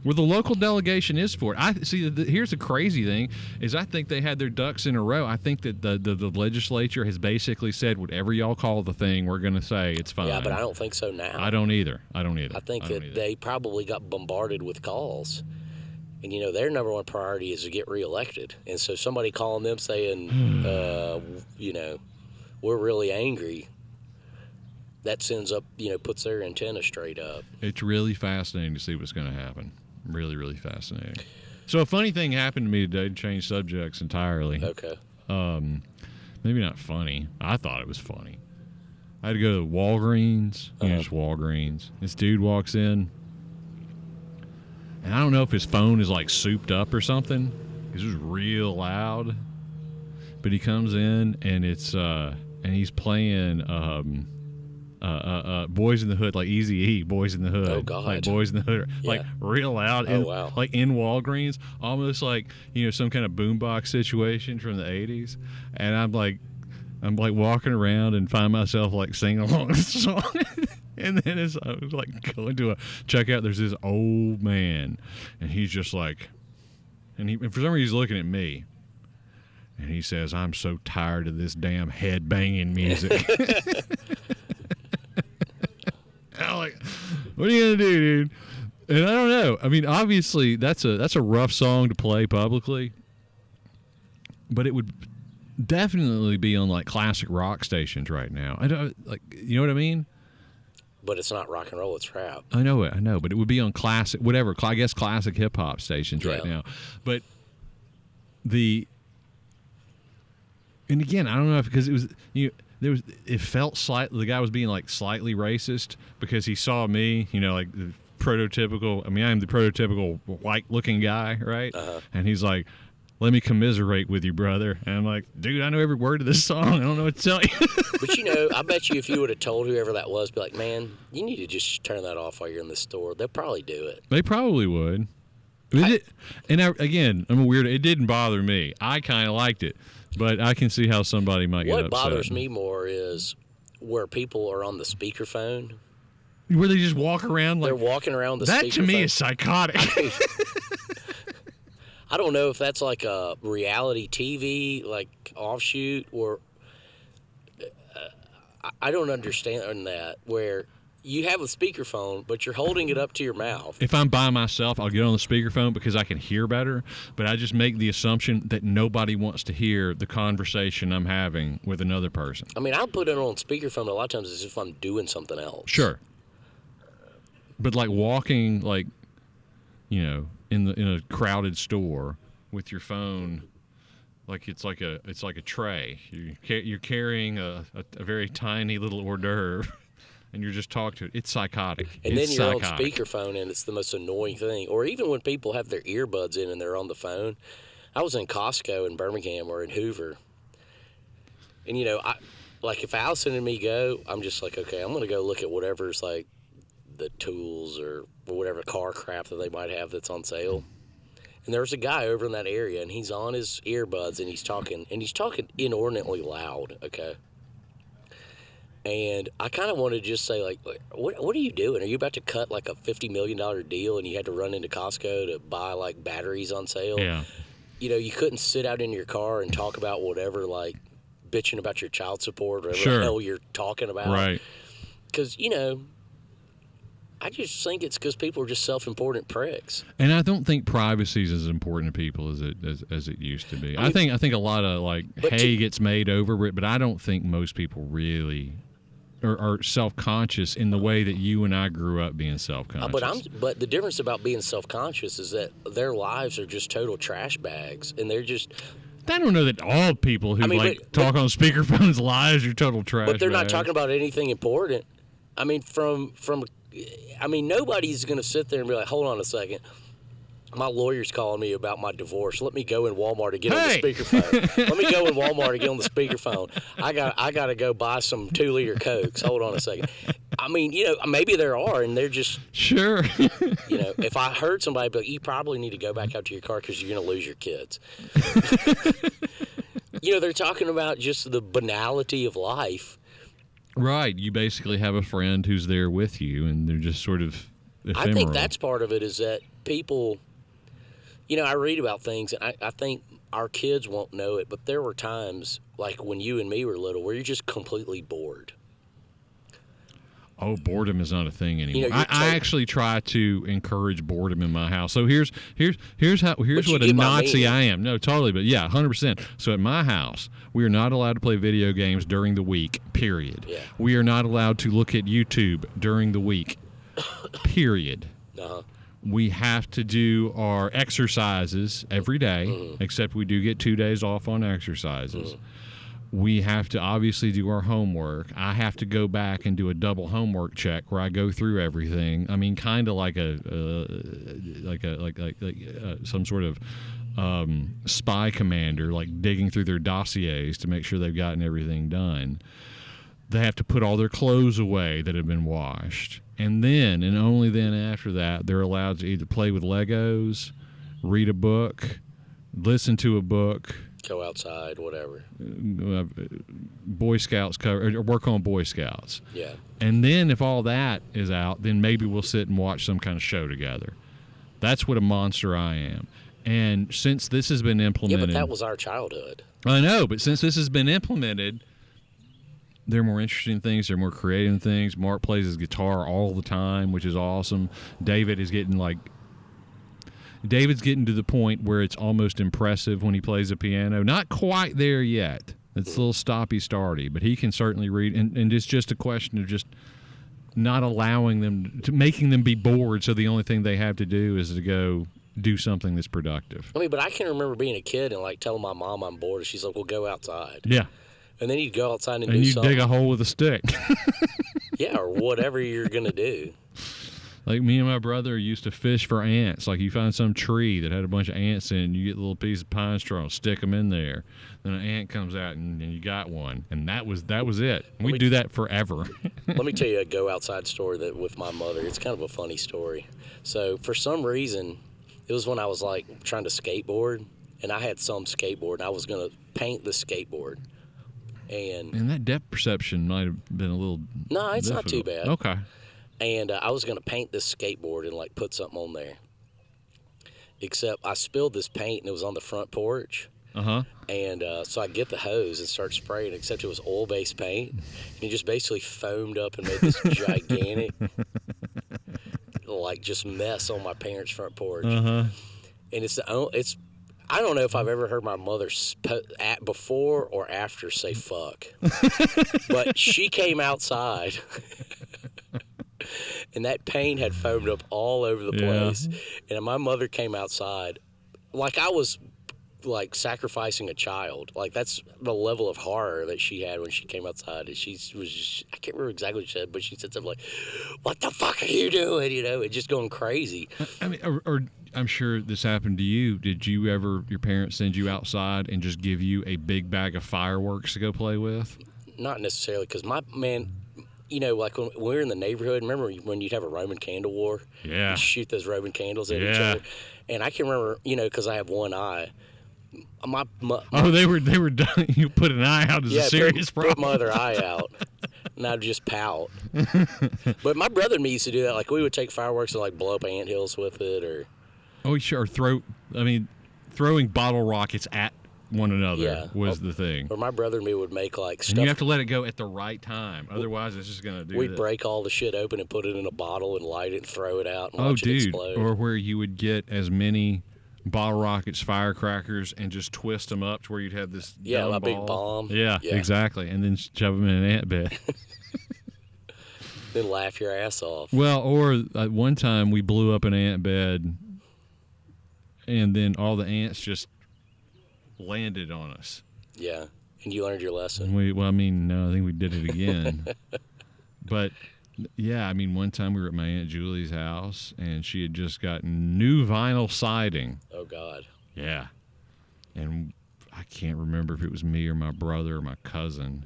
Well, the local delegation is for it. I see. Here's the crazy thing: is I think they had their ducks in a row. I think that the legislature has basically said, whatever y'all call the thing, we're going to say it's fine. Yeah, but I don't think so now. I don't either. I think that they probably got bombarded with calls, and you know their number one priority is to get reelected. And so somebody calling them saying, you know, we're really angry. That sends up, you know, puts their antenna straight up. It's really fascinating to see what's going to happen. Really, really fascinating. So a funny thing happened to me today to change subjects entirely. Okay. Maybe not funny. I thought it was funny. I had to go to Walgreens. You know, just Walgreens. This dude walks in. And I don't know if his phone is like souped up or something, because it was real loud. But he comes in and it's and he's playing Boys in the Hood, like Eazy-E, Boys in the Hood. Oh God. Like Boys in the Hood, like real loud. Oh wow. Like in Walgreens, almost like, you know, some kind of boombox situation from the 80s. And I'm like walking around and find myself like singing along the song. And then as I was like going to a checkout, there's this old man, and he's just like, and for some reason he's looking at me, and he says, "I'm so tired of this damn head banging music." I'm like, what are you gonna do, dude? And I don't know. I mean, obviously that's a rough song to play publicly, but it would definitely be on like classic rock stations right now. I don't, like, you know what I mean? But it's not rock and roll; it's rap. I know, but it would be on classic, whatever. I guess classic hip hop stations right now. But and again, I don't know if because it was it felt slightly, the guy was being like slightly racist because he saw me, you know, like the prototypical. I mean, I am the prototypical white-looking guy, right? And he's like, "Let me commiserate with you, brother." And I'm like, "Dude, I know every word of this song. I don't know what to tell you." But you know, I bet you if you would have told whoever that was, be like, "Man, you need to just turn that off while you're in the store," they'll probably do it. They probably would. I'm a weirdo. It didn't bother me. I kind of liked it. But I can see how somebody might get upset. What bothers me more is where people are on the speakerphone. Where they just walk around like... They're walking around the speakerphone. That to me is psychotic. I don't know if that's like a reality TV, like offshoot, or... I don't understand that, where you have a speakerphone, but you're holding it up to your mouth. If I'm by myself, I'll get on the speakerphone because I can hear better, but I just make the assumption that nobody wants to hear the conversation I'm having with another person. I mean, I'll put it on speakerphone a lot of times as if I'm doing something else. Sure. But like walking, like, you know, in a crowded store with your phone, like it's like a tray. You're carrying a very tiny little hors d'oeuvre. And you're just talking to it. It's psychotic. And then you're on speakerphone, and it's the most annoying thing. Or even when people have their earbuds in and they're on the phone. I was in Costco in Birmingham or in Hoover. And, you know, like if Allison and me go, I'm just like, okay, I'm gonna go look at whatever's like the tools or whatever car crap that they might have that's on sale. And there's a guy over in that area, and he's on his earbuds, and he's talking inordinately loud. Okay. And I kind of want to just say, like, what are you doing? Are you about to cut like a $50 million deal, and you had to run into Costco to buy like batteries on sale? Yeah. You know, you couldn't sit out in your car and talk about whatever, like bitching about your child support or whatever the hell you're talking about. Right. Because, you know, I just think it's because people are just self-important pricks. And I don't think privacy is as important to people as it used to be. I think a lot of like hay gets made over it, but I don't think most people really are self-conscious in the way that you and I grew up being self-conscious. But the difference about being self-conscious is that their lives are just total trash bags, and they're just. I don't know that all people who talk on speakerphones lives are total trash. But they're not bags. talking about anything important. I mean, nobody's going to sit there and be like, hold on a second. My lawyer's calling me about my divorce. Let me go in Walmart and get on the speakerphone. Let me go in Walmart and get on the speakerphone. I got to go buy some 2-liter Cokes. Hold on a second. I mean, you know, maybe there are, and they're just sure. You know, if I heard somebody be like, you probably need to go back out to your car because you're going to lose your kids. You know, they're talking about just the banality of life. Right. You basically have a friend who's there with you, and they're just sort of ephemeral. I think that's part of it is that people, you know, I read about things, and I think our kids won't know it, but there were times, like when you and me were little, where you're just completely bored. Oh, boredom is not a thing anymore. You know, I actually try to encourage boredom in my house. So here's what a Nazi I am. No, totally, but yeah, 100%. So at my house, we are not allowed to play video games during the week, period. Yeah. We are not allowed to look at YouTube during the week, period. Uh-huh. We have to do our exercises every day, except we do get 2 days off on exercises. We have to obviously do our homework. I have to go back and do a double homework check where I go through everything. I mean, kind of like some sort of spy commander, like digging through their dossiers to make sure they've gotten everything done. They have to put all their clothes away that have been washed. And then, and only then after that, they're allowed to either play with Legos, read a book, listen to a book, go outside, whatever. Boy Scouts cover, or work on Boy Scouts. Yeah. And then if all that is out, then maybe we'll sit and watch some kind of show together. That's what a monster I am. And since this has been implemented... Yeah, but that was our childhood. I know, but since this has been implemented, there are more interesting things, there are more creative things. Mark plays his guitar all the time, which is awesome. David's getting to the point where it's almost impressive when he plays the piano. Not quite there yet. It's a little stoppy-starty, but he can certainly read. And it's just a question of just not allowing them, making them be bored, so the only thing they have to do is to go do something that's productive. I mean, but I can remember being a kid and, like, telling my mom I'm bored, and she's like, well, go outside. Yeah. And then you'd go outside and do you something. dig a hole with a stick. Yeah, or whatever you're going to do. Like me and my brother used to fish for ants. Like you find some tree that had a bunch of ants in it, and you get a little piece of pine straw and stick them in there. Then an ant comes out, and you got one. And that was it. We do that forever. Let me tell you a go outside story with my mother. It's kind of a funny story. So for some reason, it was when I was like trying to skateboard, and I had some skateboard, and I was going to paint the skateboard. And that depth perception might have been a little No, it's difficult. not too bad. Okay. And I was going to paint this skateboard and, like, put something on there. Except I spilled this paint, and it was on the front porch. Uh-huh. And so I get the hose and start spraying, except it was oil-based paint. And it just basically foamed up and made this gigantic, like, just mess on my parents' front porch. Uh-huh. And I don't know if I've ever heard my mother before or after say fuck. But she came outside. And that paint had foamed up all over the place. And my mother came outside like I was like sacrificing a child. Like that's the level of horror that she had when she came outside. And she was just, I can't remember exactly what she said, but she said something like, what the fuck are you doing? You know, and just going crazy. I mean, or I'm sure this happened to you. Did you ever, your parents send you outside and just give you a big bag of fireworks to go play with? not necessarily, because my man, like when we were in the neighborhood, remember when you'd have a Roman candle war? Yeah. You'd shoot those Roman candles at each Yeah. other. And I can remember, because I have one eye. They were done. You put an eye out as a serious problem. Put my other eye out, and I'd just pout. But my brother and me used to do that. Like, we would take fireworks and, like, blow up anthills with it, or... Oh, sure. Throwing bottle rockets at one another was the thing. Or my brother and me would make, like, stuff... And you have to let it go at the right time. Otherwise, it's just going to do We'd break all the shit open and put it in a bottle and light it and throw it out and watch it explode. Or where you would get as many bottle rockets, firecrackers, and just twist them up to where you'd have this a big bomb. Yeah, exactly. And then shove them in an ant bed. Then laugh your ass off. Well, or at one time we blew up an ant bed, and then all the ants just landed on us. Yeah, and you learned your lesson. No, I think we did it again. But yeah, one time we were at my Aunt Julie's house, and she had just gotten new vinyl siding. Oh, God. Yeah. And I can't remember if it was me or my brother or my cousin,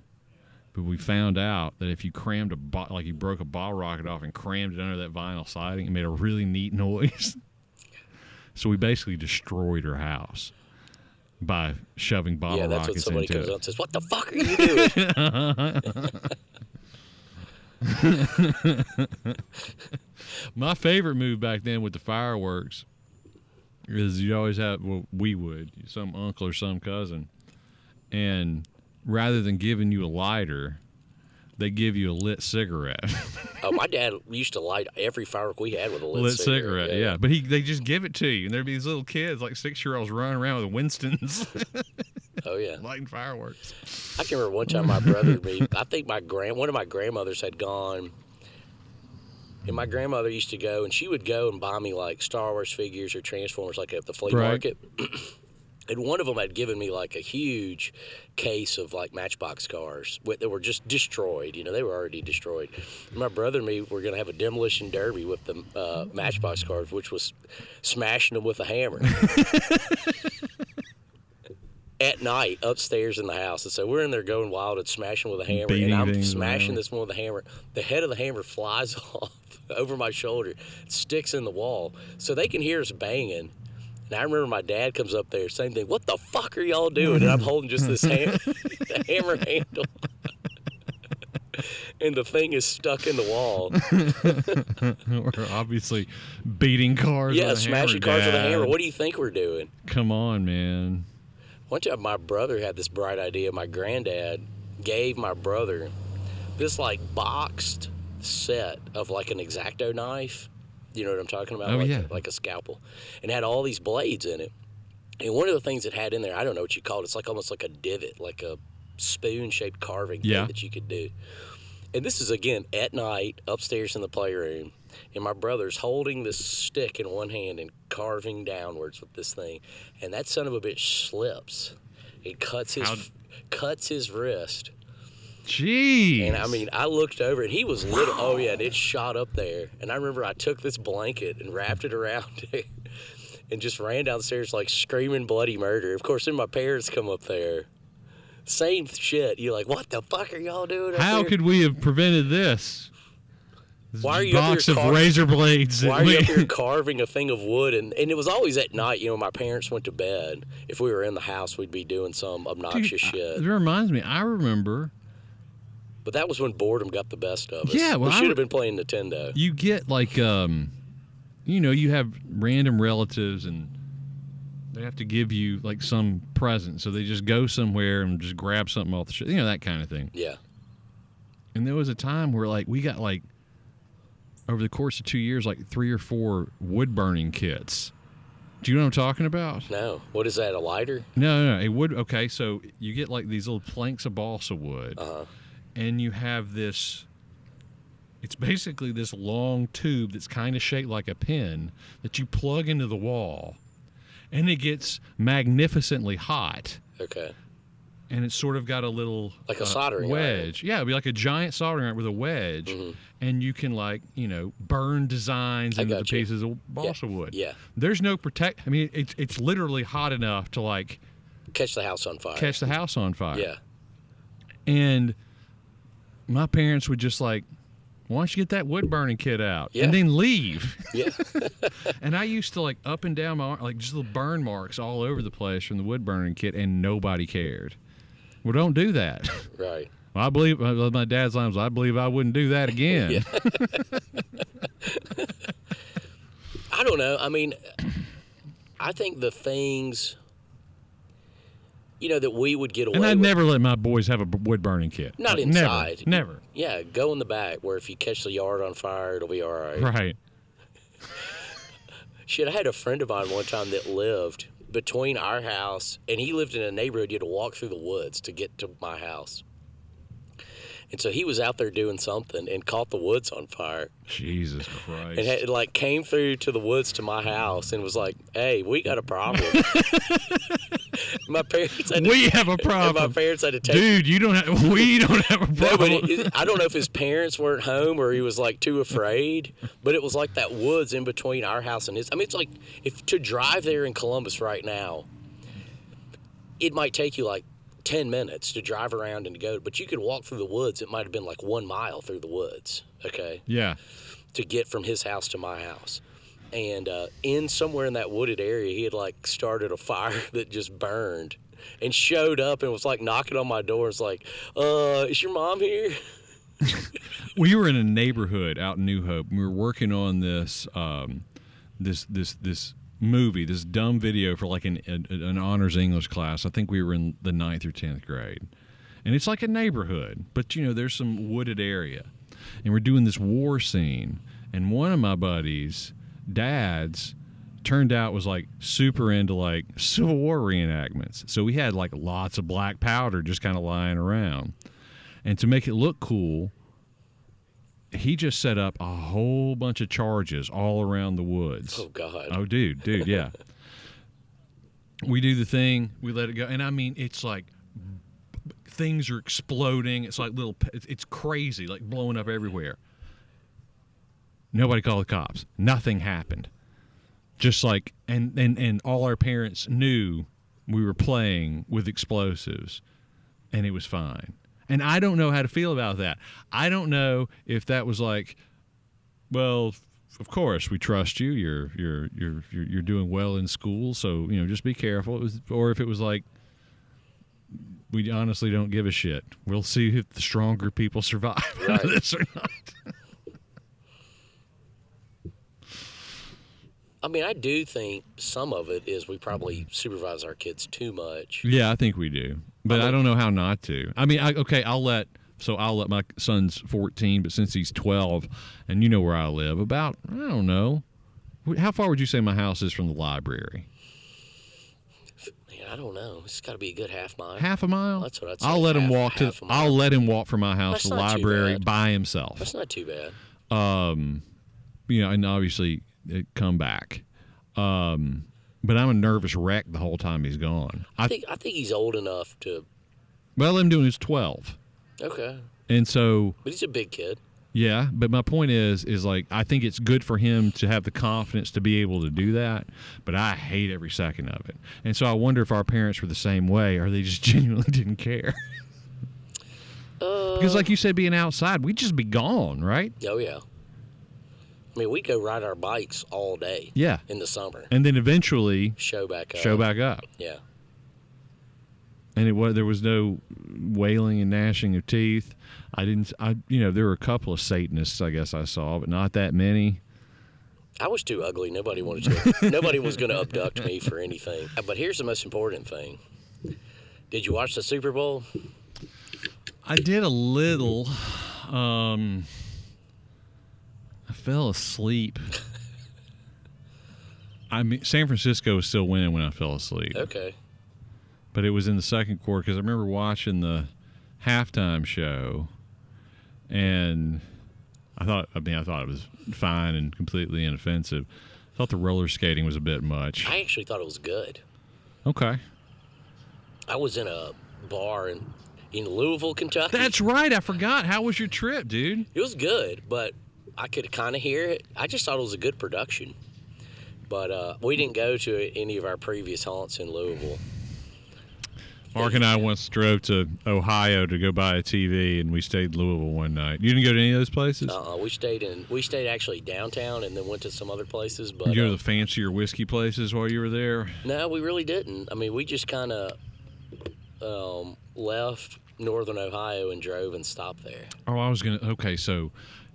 but we found out that if you crammed you broke a bottle rocket off and crammed it under that vinyl siding, it made a really neat noise. So we basically destroyed her house by shoving bottle rockets into it. Yeah, that's when somebody comes up and says, "What the fuck are you doing?" My favorite move back then with the fireworks is you always have, we would, some uncle or some cousin, and rather than giving you a lighter, they give you a lit cigarette. Oh, my dad used to light every firework we had with a lit cigarette. Yeah. But they just give it to you, and there'd be these little kids, like 6-year-olds, running around with Winstons. Oh, yeah. Lighting fireworks. I can remember one time my brother and me, I think one of my grandmothers had gone, and my grandmother used to go, and she would go and buy me, like, Star Wars figures or Transformers, like, at the flea market. And one of them had given me, like, a huge case of, like, Matchbox cars that were just destroyed. They were already destroyed. And my brother and me were going to have a demolition derby with the Matchbox cars, which was smashing them with a hammer. At night, upstairs in the house. And so we're in there going wild and smashing with a hammer. And I'm smashing this one with a hammer. The head of the hammer flies off over my shoulder, sticks in the wall. So they can hear us banging. And I remember my dad comes up there, same thing. "What the fuck are y'all doing?" And I'm holding just this the hammer handle. And the thing is stuck in the wall. We're obviously beating cars with a hammer. Yeah, smashing cars with a hammer. What do you think we're doing? Come on, man. One time my brother had this bright idea. My granddad gave my brother this, like, boxed set of, like, an X-Acto knife. You know what I'm talking about? Oh, like, yeah. Like a scalpel. And had all these blades in it. And one of the things it had in there, I don't know what you call it. It's like almost like a divot, like a spoon-shaped carving thing that you could do. And this is, again, at night, upstairs in the playroom. And my brother's holding this stick in one hand and carving downwards with this thing. And that son of a bitch slips. It cuts his wrist. Jeez. And I looked over and he was little. Oh, yeah, and it shot up there. And I remember I took this blanket and wrapped it around it and just ran downstairs, like, screaming bloody murder. Of course, then my parents come up there. Same shit. You're like, "What the fuck are y'all doing up How there? could we have prevented this? Why are you box of razor blades? Why are you up here carving a thing of wood?" And it was always at night. My parents went to bed. If we were in the house, we'd be doing some obnoxious shit. It reminds me. I remember. But that was when boredom got the best of us. Yeah, well, we should have been playing Nintendo. You get, like, you have random relatives and they have to give you, like, some present. So they just go somewhere and just grab something off the shelf. That kind of thing. Yeah. And there was a time where, like, we got, like, over the course of 2 years, like 3 or 4 wood burning kits. Do you know what I'm talking about? No. What is that, a lighter? No. A wood. Okay, so you get, like, these little planks of balsa wood. Uh-huh. And you have this, it's basically this long tube that's kind of shaped like a pin that you plug into the wall. And it gets magnificently hot. Okay. And it's sort of got a little like a soldering wedge. iron. Yeah, it'd be like a giant soldering iron with a wedge. Mm-hmm. And you can, like, burn designs into the pieces of balsa wood. Yeah. There's no it's literally hot enough to, like, catch the house on fire. Catch the house on fire. Yeah. And my parents would just like, why don't you get that wood burning kit out Yeah. and then leave? Yeah. And I used to like up and down my arm, like just little burn marks all over the place from the wood burning kit, and nobody cared. Well, don't do that. Right. Well, I believe my dad's line was, I believe I wouldn't do that again. Yeah. I don't know. I mean, I think the things, that we would get away And I'd with. never let my boys have a wood burning kit. Not Like, inside. Never. Yeah, go in the back where if you catch the yard on fire, it'll be all right. Right. Shit, I had a friend of mine one time that lived between our house, and he lived in a neighborhood you had to walk through the woods to get to my house. And so he was out there doing something and caught the woods on fire. Jesus Christ. And came through to the woods to my house and was like, "Hey, we got a problem." My parents had to, We have a and problem. my parents had to take. Dude, we don't have a No, problem. but I don't know if his parents weren't home or he was like too afraid. But it was like that woods in between our house and his. I mean, it's like if to drive there in Columbus right now, it might take you like 10 minutes to drive around and to go, but you could walk through the woods. It might have been like 1 mile through the woods, okay, Yeah. to get from his house to my house. And in somewhere in that wooded area, he had like started a fire that just burned and showed up and was like knocking on my door. It's like, is your mom here? We were in a neighborhood out in New Hope, and we were working on this this movie, this dumb video for like an honors English class. I think we were in the 9th or 10th grade. And it's like a neighborhood, but there's some wooded area. And we're doing this war scene, and one of my buddies' dads turned out was like super into like Civil War reenactments. So we had like lots of black powder just kind of lying around. And to make it look cool, he just set up a whole bunch of charges all around the woods. Oh, God. Oh, dude, yeah. We do the thing, we let it go, and I mean, it's like things are exploding. It's like it's crazy, like blowing up everywhere. Nobody called the cops. Nothing happened. Just like, and all our parents knew we were playing with explosives, and it was fine. And I don't know how to feel about that. I don't know if that was like, well, of course we trust you. You're doing well in school, so just be careful. Or if it was like, we honestly don't give a shit. We'll see if the stronger people survive out of this or not. I mean, I do think some of it is we probably supervise our kids too much. Yeah, I think we do, but I don't know how not to. I mean, I'll let my son's 14, but since he's 12, and you know where I live, about, I don't know, how far would you say my house is from the library? Man, I don't know. It's got to be a good half mile. Half a mile? That's what I'd say. I'll let him walk half a mile. I'll let him walk from my house to the That's not too library bad. by himself. That's not too bad. And obviously come back. But I'm a nervous wreck the whole time he's gone. I think he's old enough to. Well, I'm doing is 12. Okay. And so, But he's a big kid. yeah, but my point is like, I think it's good for him to have the confidence to be able to do that, but I hate every second of it. And so I wonder if our parents were the same way, or they just genuinely didn't care. Because like you said, being outside, we'd just be gone, right? Oh, yeah. I mean, we go ride our bikes all day. Yeah. In the summer. And then eventually Show back up. Yeah. And there was no wailing and gnashing of teeth. There were a couple of Satanists, I guess I saw, but not that many. I was too ugly. Nobody was going to abduct me for anything. But here's the most important thing. Did you watch the Super Bowl? I did a little. I fell asleep. I mean, San Francisco was still winning when I fell asleep. Okay. But it was in the second quarter because I remember watching the halftime show, and I thought it was fine and completely inoffensive. I thought the roller skating was a bit much. I actually thought it was good. Okay. I was in a bar in Louisville, Kentucky. That's right. I forgot. How was your trip, dude? It was good, but I could kind of hear it. I just thought it was a good production. But we didn't go to any of our previous haunts in Louisville. Mark and I once drove to Ohio to go buy a TV, and we stayed in Louisville one night. You didn't go to any of those places? We stayed actually downtown, and then went to some other places. But you go to the fancier whiskey places while you were there? No, we really didn't. I mean, we just kind of left northern Ohio and drove and stopped there. Oh, I was gonna. Okay, so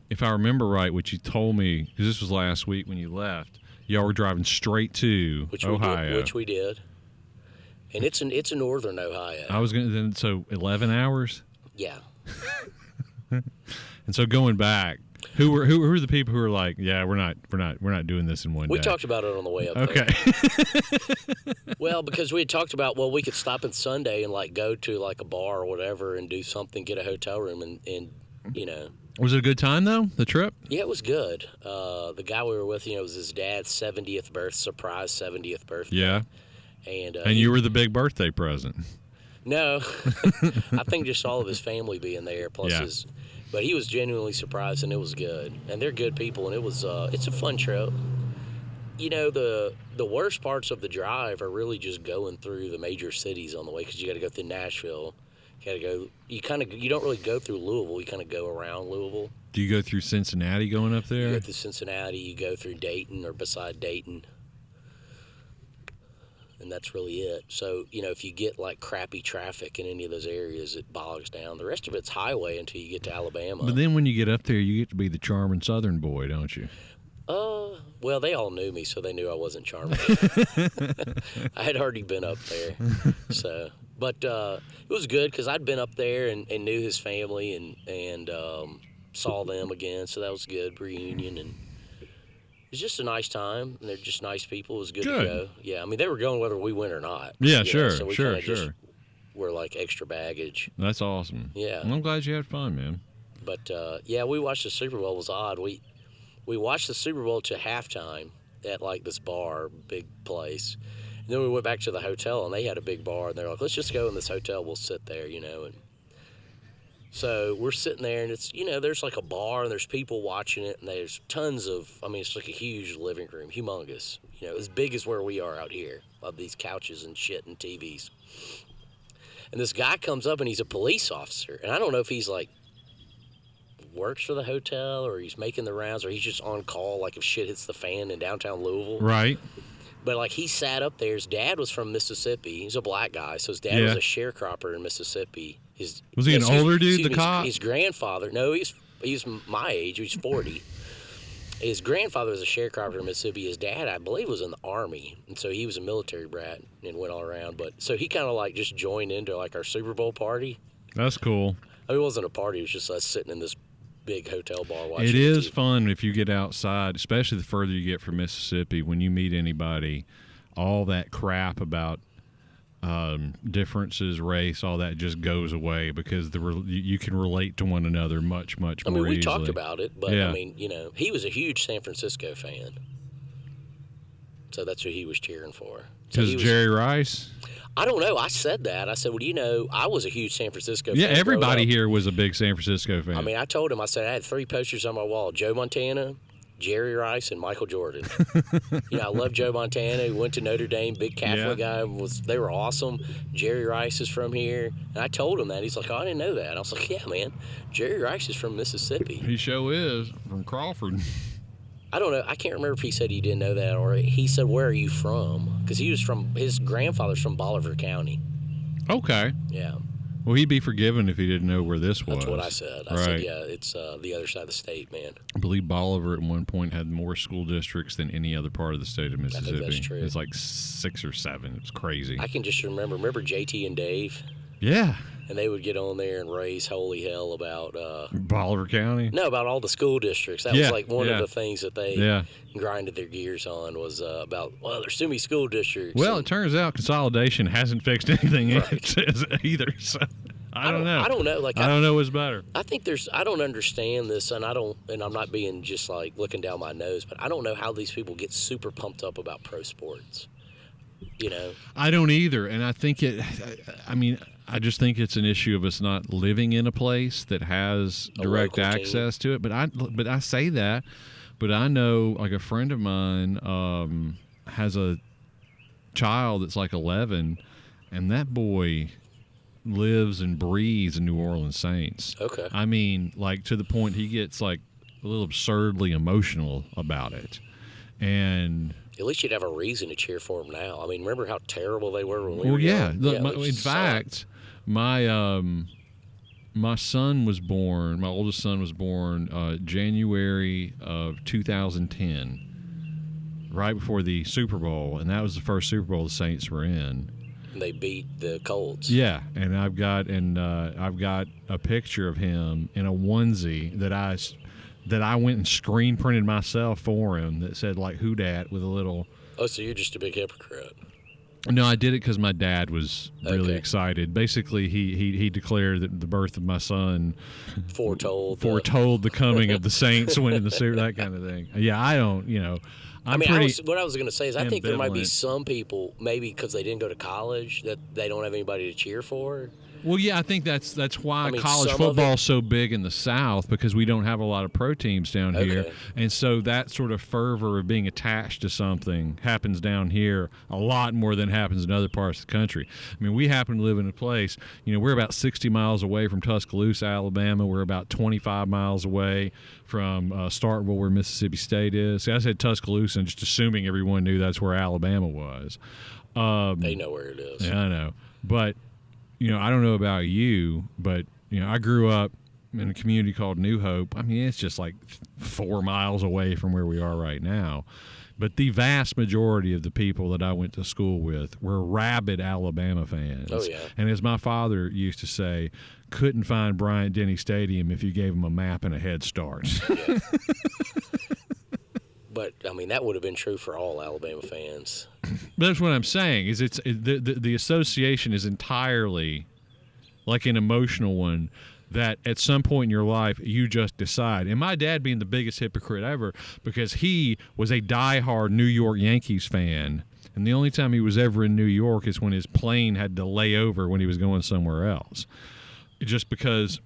if I remember right, what you told me, because this was last week when you left, y'all were driving straight to Ohio, which we did. And it's in northern Ohio. I was gonna then, so 11 hours. Yeah. And so going back, who were the people who were like, yeah, we're not doing this in one day? We talked about it on the way up. Okay. There. Well, because we had talked about, we could stop on Sunday and like go to like a bar or whatever and do something, get a hotel room, and you know. Was it a good time though? The trip? Yeah, it was good. The guy we were with, it was his dad's 70th surprise 70th birthday. Yeah. And you were the big birthday present. No, I think just all of his family being there, plus but he was genuinely surprised, and it was good. And they're good people, and it was it's a fun trip. You know, the worst parts of the drive are really just going through the major cities on the way, because you got to go through Nashville. You don't really go through Louisville. You kind of go around Louisville. Do you go through Cincinnati going up there? You go through Cincinnati. You go through Dayton or beside Dayton. And that's really it. So, you know, if you get like crappy traffic in any of those areas, it bogs down. The rest of it's highway until you get to Alabama. But then when you get up there, you get to be the charming Southern boy, don't you? Well, they all knew me, so they knew I wasn't charming. I had already been up there. So, but it was good because I'd been up there and knew his family and saw them again. So that was good, reunion, and it was just a nice time, and they're just nice people. It was good to go. Yeah, I mean, they were going whether we went or not. Yeah, sure, so we sure. Just were like extra baggage. That's awesome. Yeah. Well, I'm glad you had fun, man. But, yeah, we watched the Super Bowl. It was odd. We watched the Super Bowl to halftime at, like, this bar, big place. And then we went back to the hotel, and they had a big bar, and they're like, let's just go in this hotel. We'll sit there, you know, and so we're sitting there, and it's, you know, there's like a bar, and there's people watching it, and there's tons of, I mean, it's like a huge living room, humongous, you know, as big as where we are out here, of these couches and shit and TVs. And this guy comes up, and he's a police officer, and I don't know if he's like, works for the hotel, or he's making the rounds, or he's just on call, like if shit hits the fan in downtown Louisville. Right. But, like, he sat up there. His dad was from Mississippi. He's a black guy, so his dad was a sharecropper in Mississippi. Was he an older dude, the cop? His grandfather, no, he's my age. He's 40. His grandfather was a sharecropper in Mississippi. His dad, I believe, was in the Army, and so he was a military brat and went all around. But so he kind of, like, just joined into, like, our Super Bowl party. That's cool. I mean, it wasn't a party. It was just us sitting in this big hotel bar watching It is TV. fun if you get outside, especially the further you get from Mississippi, when you meet anybody, all that crap about differences, race, all that just goes away because you can relate to one another much more easily. I mean, we talked about it, but I mean, you know, he was a huge San Francisco fan. So that's who he was cheering for. Because Jerry Rice? I don't know. I said that. I said, well, you know, I was a huge San Francisco fan. Yeah, everybody here was a big San Francisco fan. I mean, I told him, I said, I had 3 posters on my wall: Joe Montana, Jerry Rice, and Michael Jordan. You know, I love Joe Montana. He went to Notre Dame, big Catholic guy. They were awesome. Jerry Rice is from here. And I told him that. He's like, oh, I didn't know that. I was like, yeah, man, Jerry Rice is from Mississippi. He sure is, from Crawford. I don't know. I can't remember if he said he didn't know that, or he said, where are you from? Because his grandfather's from Bolivar County. Okay. Yeah. Well, he'd be forgiven if he didn't know where this was. That's what I said. I said, yeah, it's the other side of the state, man. I believe Bolivar at one point had more school districts than any other part of the state of Mississippi. I think that's true. It's like 6 or 7. It's crazy. I can just remember JT and Dave? Yeah. And they would get on there and raise holy hell about Bolivar County? No, about all the school districts. That was like one of the things that they grinded their gears on was about, well, there's too many school districts. Well, it turns out consolidation hasn't fixed anything either. So I don't know. I don't know. Like I don't know what's better. I think I don't understand this, and I'm not being just like looking down my nose, but I don't know how these people get super pumped up about pro sports. You know? I don't either, and I think I just think it's an issue of us not living in a place that has direct access to it. But I say that, but I know like a friend of mine has a child that's like 11, and that boy lives and breathes New Orleans Saints. Okay. I mean, like to the point he gets like a little absurdly emotional about it. And at least you'd have a reason to cheer for them now. I mean, remember how terrible they were when we well, were yeah. young? Look, They in sucked. fact, my son was born. My oldest son was born January of 2010. Right before the Super Bowl, and that was the first Super Bowl the Saints were in. They beat the Colts. Yeah, and I've got a picture of him in a onesie that I went and screen printed myself for him that said like "Who Dat" with a little. Oh, so you're just a big hypocrite. No, I did it because my dad was really Okay. excited. Basically, he declared that the birth of my son Foretold the coming of the Saints winning the Super, that kind of thing. Yeah, I don't, I'm pretty. what I was going to say is I think there might be ambivalent. some people, maybe because they didn't go to college, that they don't have anybody to cheer for. Well, yeah, I think that's why I mean, college some of football's so big in the South, because we don't have a lot of pro teams down here, Okay. and so that sort of fervor of being attached to something happens down here a lot more than happens in other parts of the country. I mean, we happen to live in a place, we're about 60 miles away from Tuscaloosa, Alabama. We're about 25 miles away from Starkville, where Mississippi State is. See, I said Tuscaloosa, and just assuming everyone knew that's where Alabama was. They know where it is. Yeah, I know, but. I don't know about you, but, I grew up in a community called New Hope. I mean, it's just like 4 miles away from where we are right now. But the vast majority of the people that I went to school with were rabid Alabama fans. Oh, yeah. And as my father used to say, couldn't find Bryant-Denny Stadium if you gave them a map and a head start. Yeah. But, I mean, that would have been true for all Alabama fans. That's what I'm saying. Is the association is entirely like an emotional one that at some point in your life you just decide. And my dad being the biggest hypocrite ever, because he was a diehard New York Yankees fan, and the only time he was ever in New York is when his plane had to lay over when he was going somewhere else. Just because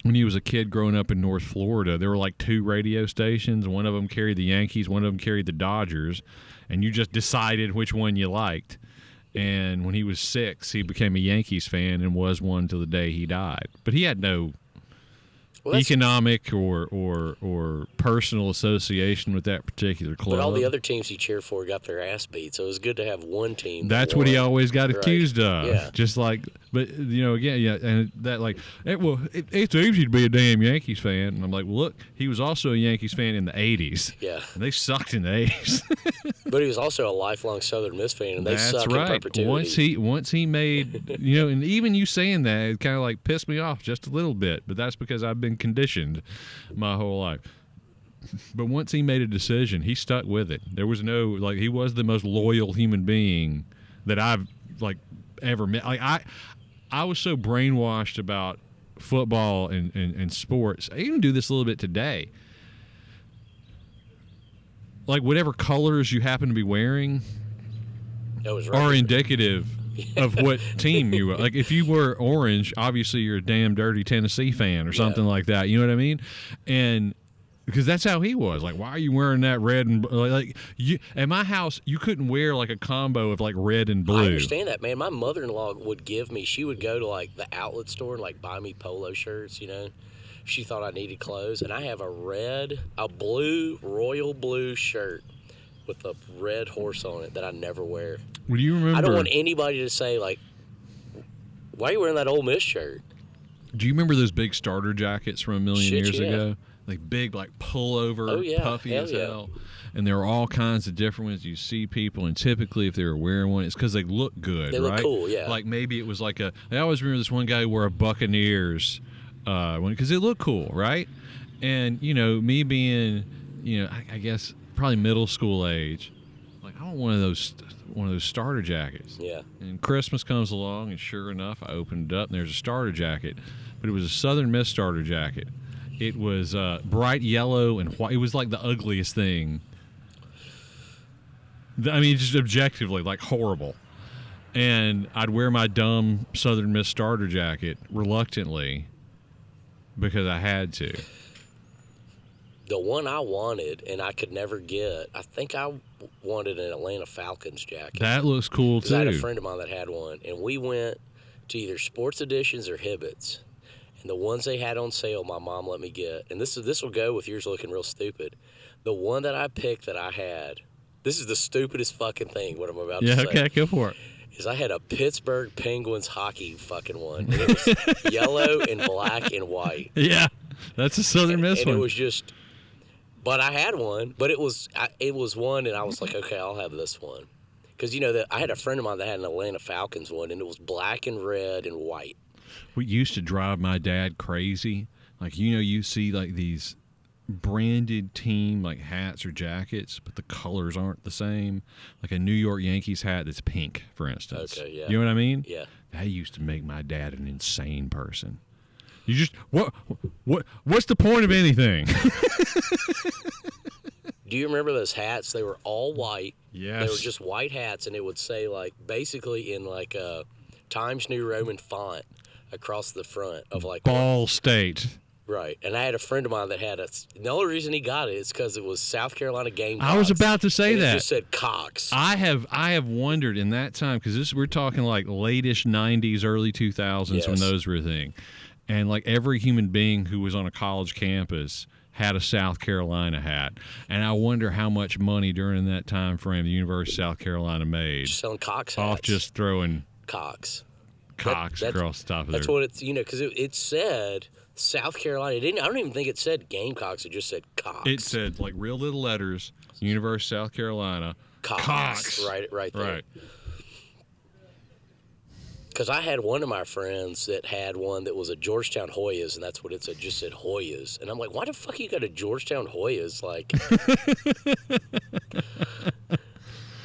when he was a kid growing up in North Florida, there were like 2 radio stations. One of them carried the Yankees, one of them carried the Dodgers, and you just decided which one you liked. And when he was 6, he became a Yankees fan and was one till the day he died. But he had no economic or personal association with that particular club. But all the other teams he cheered for got their ass beat, so it was good to have one team. That's what he always got accused of. Yeah. Just like, but again, yeah, and that like, it's easy to be a damn Yankees fan. And I'm like, well, look, he was also a Yankees fan in the '80s. Yeah. And they sucked in the '80s. But he was also a lifelong Southern Miss fan, and they That's suck right. in perpetuity. Once he made, and even you saying that, it kind of like pissed me off just a little bit. But that's because I've been conditioned my whole life. But once he made a decision, he stuck with it. There was no he was the most loyal human being that I've ever met. I was so brainwashed about football and sports. I even do this a little bit today. Like whatever colors you happen to be wearing That was are right. indicative of what team you are. Like if you were orange, obviously you're a damn dirty Tennessee fan or something like that. You know what I mean? And because that's how he was. Like, why are you wearing that red and you? At my house, you couldn't wear like a combo of like red and blue. I understand that, man. My mother-in-law would give me. She would go to the outlet store and buy me polo shirts. She thought I needed clothes, and I have a blue royal blue shirt with a red horse on it that I never wear. Well, do you remember? I don't want anybody to say why are you wearing that Ole Miss shirt? Do you remember those big starter jackets from a million Shit, years yeah. ago? Like big, pullover, Oh, yeah. puffy Hell as yeah. hell. And there are all kinds of different ones. You see people, and typically if they were wearing one, it's because they look good, They right? look cool, yeah. Like maybe it was I always remember this one guy who wore a Buccaneers one because it looked cool, right? And, me being, I guess probably middle school age, I want one of those starter jackets. Yeah. And Christmas comes along, and sure enough, I opened it up, and there's a starter jacket. But it was a Southern Miss starter jacket. It was bright yellow and white. It was like the ugliest thing. I mean, just objectively, horrible. And I'd wear my dumb Southern Miss starter jacket reluctantly because I had to. The one I wanted and I could never get, I think I wanted an Atlanta Falcons jacket. That looks cool, 'Cause I had a too. friend of mine that had one, and we went to either Sports Editions or Hibbett's. And the ones they had on sale, my mom let me get. And this will go with yours looking real stupid. The one that I picked that I had, this is the stupidest fucking thing, what I'm about to say. Yeah, okay, go for it. Is I had a Pittsburgh Penguins hockey fucking one. And it was yellow and black and white. Yeah, that's a Southern Miss and one. It was just, but I had one. But it was one, and I was like, okay, I'll have this one. Because, I had a friend of mine that had an Atlanta Falcons one, and it was black and red and white. What used to drive my dad crazy, like, you see like these branded team like hats or jackets, but the colors aren't the same. Like a New York Yankees hat that's pink, for instance. Okay, yeah. You know what I mean? Yeah. That used to make my dad an insane person. You just what's the point of anything? Do you remember those hats? They were all white. Yes. They were just white hats, and it would say, like, basically in like a Times New Roman font across the front of like Ball State. Right. And I had a friend of mine that had the only reason he got it is because it was South Carolina Gamecocks. I was about to say and that. It just said Cox. I have wondered in that time, because we're talking like late-ish 90s, early 2000s when those were a thing. And like every human being who was on a college campus had a South Carolina hat. And I wonder how much money during that time frame the University of South Carolina made. Just selling Cox hats. Off just throwing Cox across the top of That's what it's, because it said South Carolina. I don't even think it said Gamecocks. It just said Cox. It said, like, real little letters, University of South Carolina. Cox. Right there. Right. Because I had one of my friends that had one that was a Georgetown Hoyas, and that's what it said. Just said Hoyas, and I'm like, why the fuck you got a Georgetown Hoyas? Like,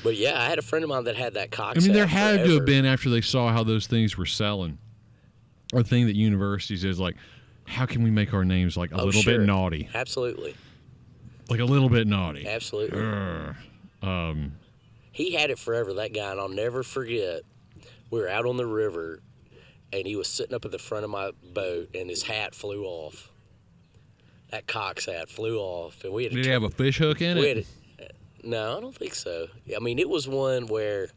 but yeah, I had a friend of mine that had that Cox. I mean, there hat had forever. to have been after they saw how those things were selling. A thing that universities is like, how can we make our names like a little bit naughty? Absolutely. Like a little bit naughty. Absolutely. He had it forever, that guy, and I'll never forget. We were out on the river, and he was sitting up at the front of my boat, and his hat flew off. That Cox hat flew off, and we had. Did he have a fish hook in it? No, I don't think so. I mean, it was one where,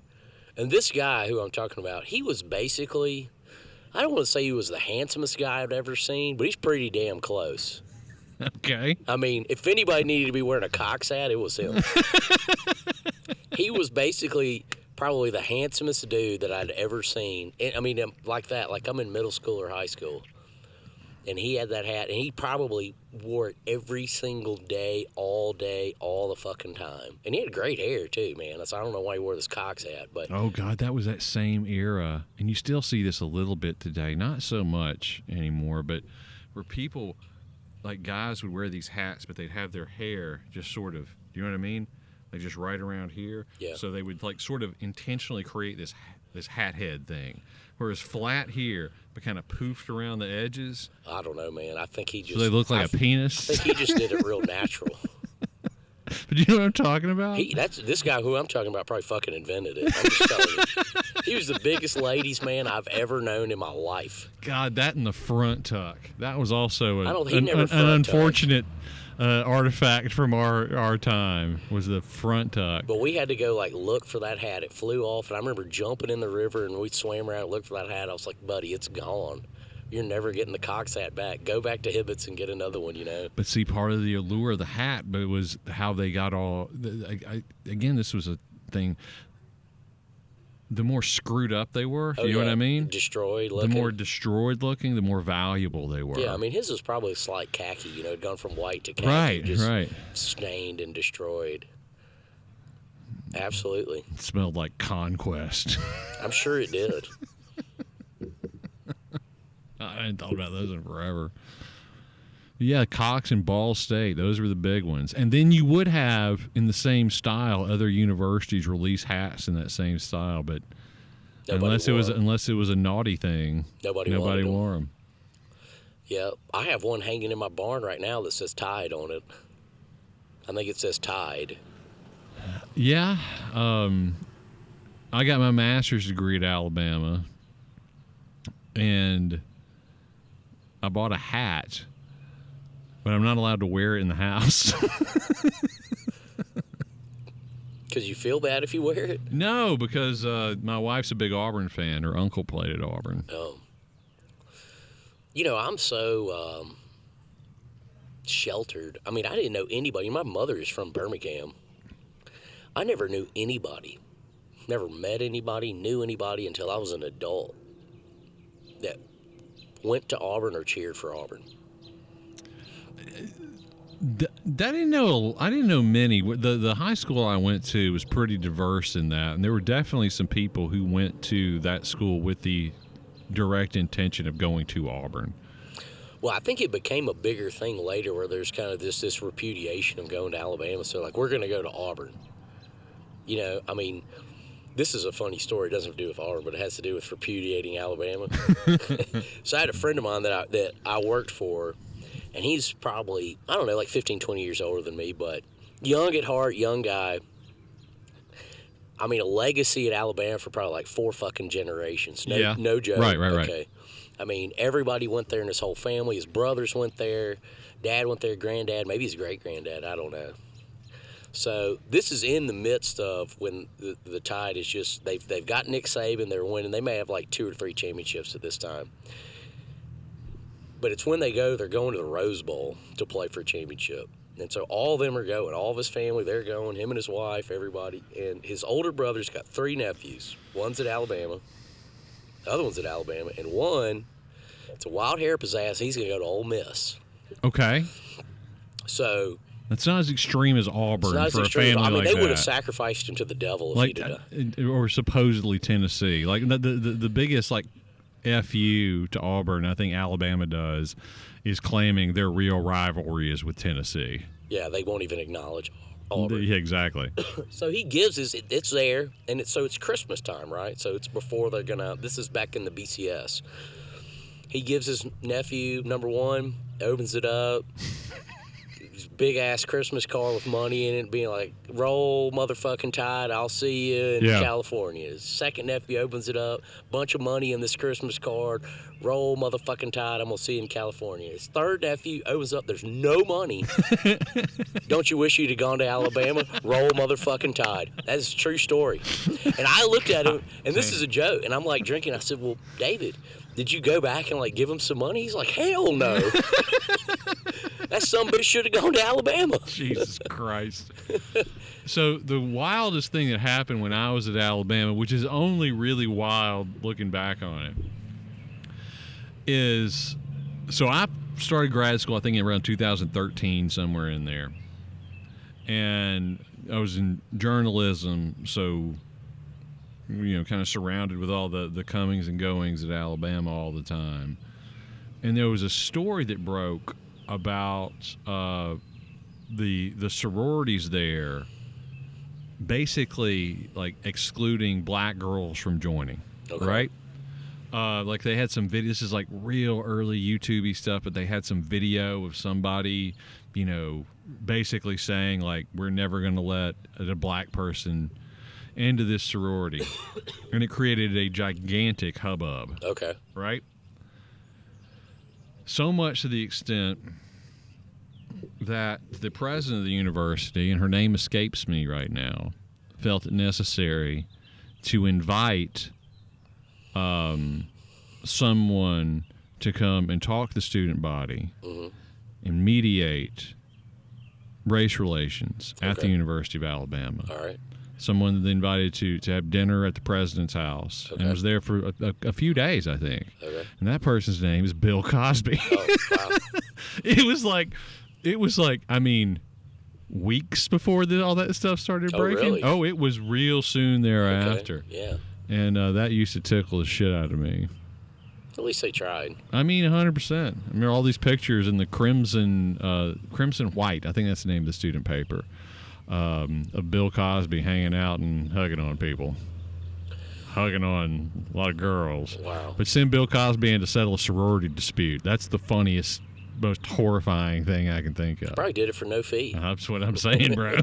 and this guy who I'm talking about, he was basically, I don't want to say he was the handsomest guy I've ever seen, but he's pretty damn close. Okay. I mean, if anybody needed to be wearing a Cox hat, it was him. He was basically probably the handsomest dude that I'd ever seen. And, I mean, like that, like I'm in middle school or high school. And he had that hat, and he probably wore it every single day, all the fucking time. And he had great hair, too, man. So I don't know why he wore this Cox hat. But oh, God, that was that same era. And you still see this a little bit today. Not so much anymore, but where people, like guys would wear these hats, but they'd have their hair just sort of, do you know what I mean? Like just right around here. Yeah. So they would like sort of intentionally create this hat head thing. Whereas flat here, but kind of poofed around the edges. I don't know, man. I think he just... So they look like a penis? I think he just did it real natural. But you know what I'm talking about? This guy who I'm talking about probably fucking invented it. I'm just telling you. He was the biggest ladies' man I've ever known in my life. God, that and the front tuck. That was also he never an unfortunate artifact from our time, was the front tuck. But we had to go, like, look for that hat. It flew off, and I remember jumping in the river, and we swam around and looked for that hat. I was like, buddy, it's gone. You're never getting the Cox hat back. Go back to Hibbett's and get another one, you know. But see, part of the allure of the hat, but it was how they got all. Again, this was a thing. The more screwed up they were, you know what I mean? Destroyed looking. The more destroyed looking, the more valuable they were. Yeah, I mean, his was probably slight khaki. You know, it'd gone from white to khaki. Right. Stained and destroyed. Absolutely. It smelled like Conquest. I'm sure it did. I hadn't thought about those in forever. Yeah, Cox and Ball State, those were the big ones. And then you would have, in the same style, other universities release hats in that same style, but unless it was a naughty thing, nobody wore them. Yeah, I have one hanging in my barn right now that says Tide on it. I think it says Tide. Yeah, I got my master's degree at Alabama, and I bought a hat, but I'm not allowed to wear it in the house. Because you feel bad if you wear it? No, because my wife's a big Auburn fan. Her uncle played at Auburn. Oh. You know, I'm so sheltered. I mean, I didn't know anybody. My mother is from Birmingham. I never knew anybody. Never met anybody, knew anybody until I was an adult that went to Auburn or cheered for Auburn. I didn't know many. The high school I went to was pretty diverse in that, and there were definitely some people who went to that school with the direct intention of going to Auburn. Well, I think it became a bigger thing later where there's kind of this repudiation of going to Alabama. So, like, we're going to go to Auburn. You know, I mean, this is a funny story. It doesn't have to do with Auburn, but it has to do with repudiating Alabama. So I had a friend of mine that I worked for, and he's probably, I don't know, like 15, 20 years older than me, but young at heart, young guy. I mean, a legacy at Alabama for probably like 4 fucking generations. No joke. Right. Okay. I mean, everybody went there in his whole family. His brothers went there. Dad went there, granddad, maybe his great-granddad, I don't know. So this is in the midst of when the Tide is just, they've got Nick Saban, they're winning. They may have like 2 or 3 championships at this time. But it's when they're going to the Rose Bowl to play for a championship. And so all of them are going, all of his family, they're going, him and his wife, everybody. And his older brother's got 3 nephews. One's at Alabama, the other one's at Alabama, and one, it's a wild hair pizzazz, he's going to go to Ole Miss. Okay. So that's not as extreme as Auburn for a family like that. I mean, they would have sacrificed him to the devil if he'd have. Or supposedly Tennessee. Like the biggest like FU to Auburn, I think Alabama does, is claiming their real rivalry is with Tennessee. Yeah, they won't even acknowledge Auburn. Yeah, exactly. So he gives it's there, and it's Christmas time, right? So it's before they're gonna. This is back in the BCS. He gives his nephew number 1, opens it up. Big ass Christmas card with money in it, being like, "Roll, motherfucking Tide! I'll see you in California." His second nephew opens it up, bunch of money in this Christmas card. "Roll, motherfucking Tide! I'm gonna see you in California." His third nephew opens up, there's no money. "Don't you wish you'd have gone to Alabama? Roll, motherfucking Tide!" That is a true story. And I looked at him, and this is a joke. And I'm like drinking. I said, "Well, David, did you go back and like give him some money?" He's like, "Hell no." That somebody should have gone to Alabama. Jesus Christ. So the wildest thing that happened when I was at Alabama, which is only really wild looking back on it, is so I started grad school, I think around 2013, somewhere in there. And I was in journalism, so, you know, kind of surrounded with all the comings and goings at Alabama all the time. And there was a story that broke about the sororities there basically like excluding black girls from joining, right? Like they had some video. This is like real early YouTube-y stuff, but they had some video of somebody, you know, basically saying like, "We're never going to let a black person into this sorority," and it created a gigantic hubbub. Okay. Right. So much to the extent that the president of the university, and her name escapes me right now, felt it necessary to invite someone to come and talk to the student body and mediate race relations at the University of Alabama. All right. Someone they invited to have dinner at the president's house and was there for a few days, I think. Okay. And that person's name is Bill Cosby. Oh, wow. It was like, I mean, weeks before all that stuff started breaking. Really? Oh, it was real soon thereafter. Okay. Yeah. And that used to tickle the shit out of me. At least they tried. I mean, 100%. I mean, all these pictures in the Crimson White, I think that's the name of the student paper, of Bill Cosby hanging out and hugging on people. Hugging on a lot of girls. Wow. But send Bill Cosby in to settle a sorority dispute. That's the funniest, most horrifying thing I can think of. Probably did it for no fee. That's what I'm saying, bro.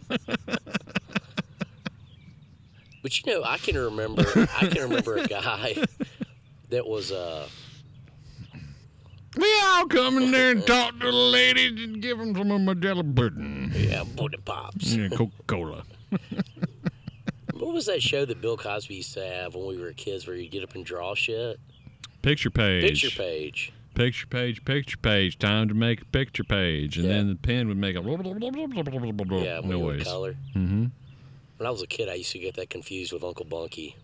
But you know, I can remember a guy that was we all come in there and talk to the ladies and give them some of my jelly pudding. Yeah, booty pops. Yeah, Coca-Cola. What was that show that Bill Cosby used to have when we were kids where you get up and draw shit? Picture page. Picture page. Picture page, picture page. Time to make a picture page. And then the pen would make a noise. Color. Mm-hmm. When I was a kid, I used to get that confused with Uncle Bunky.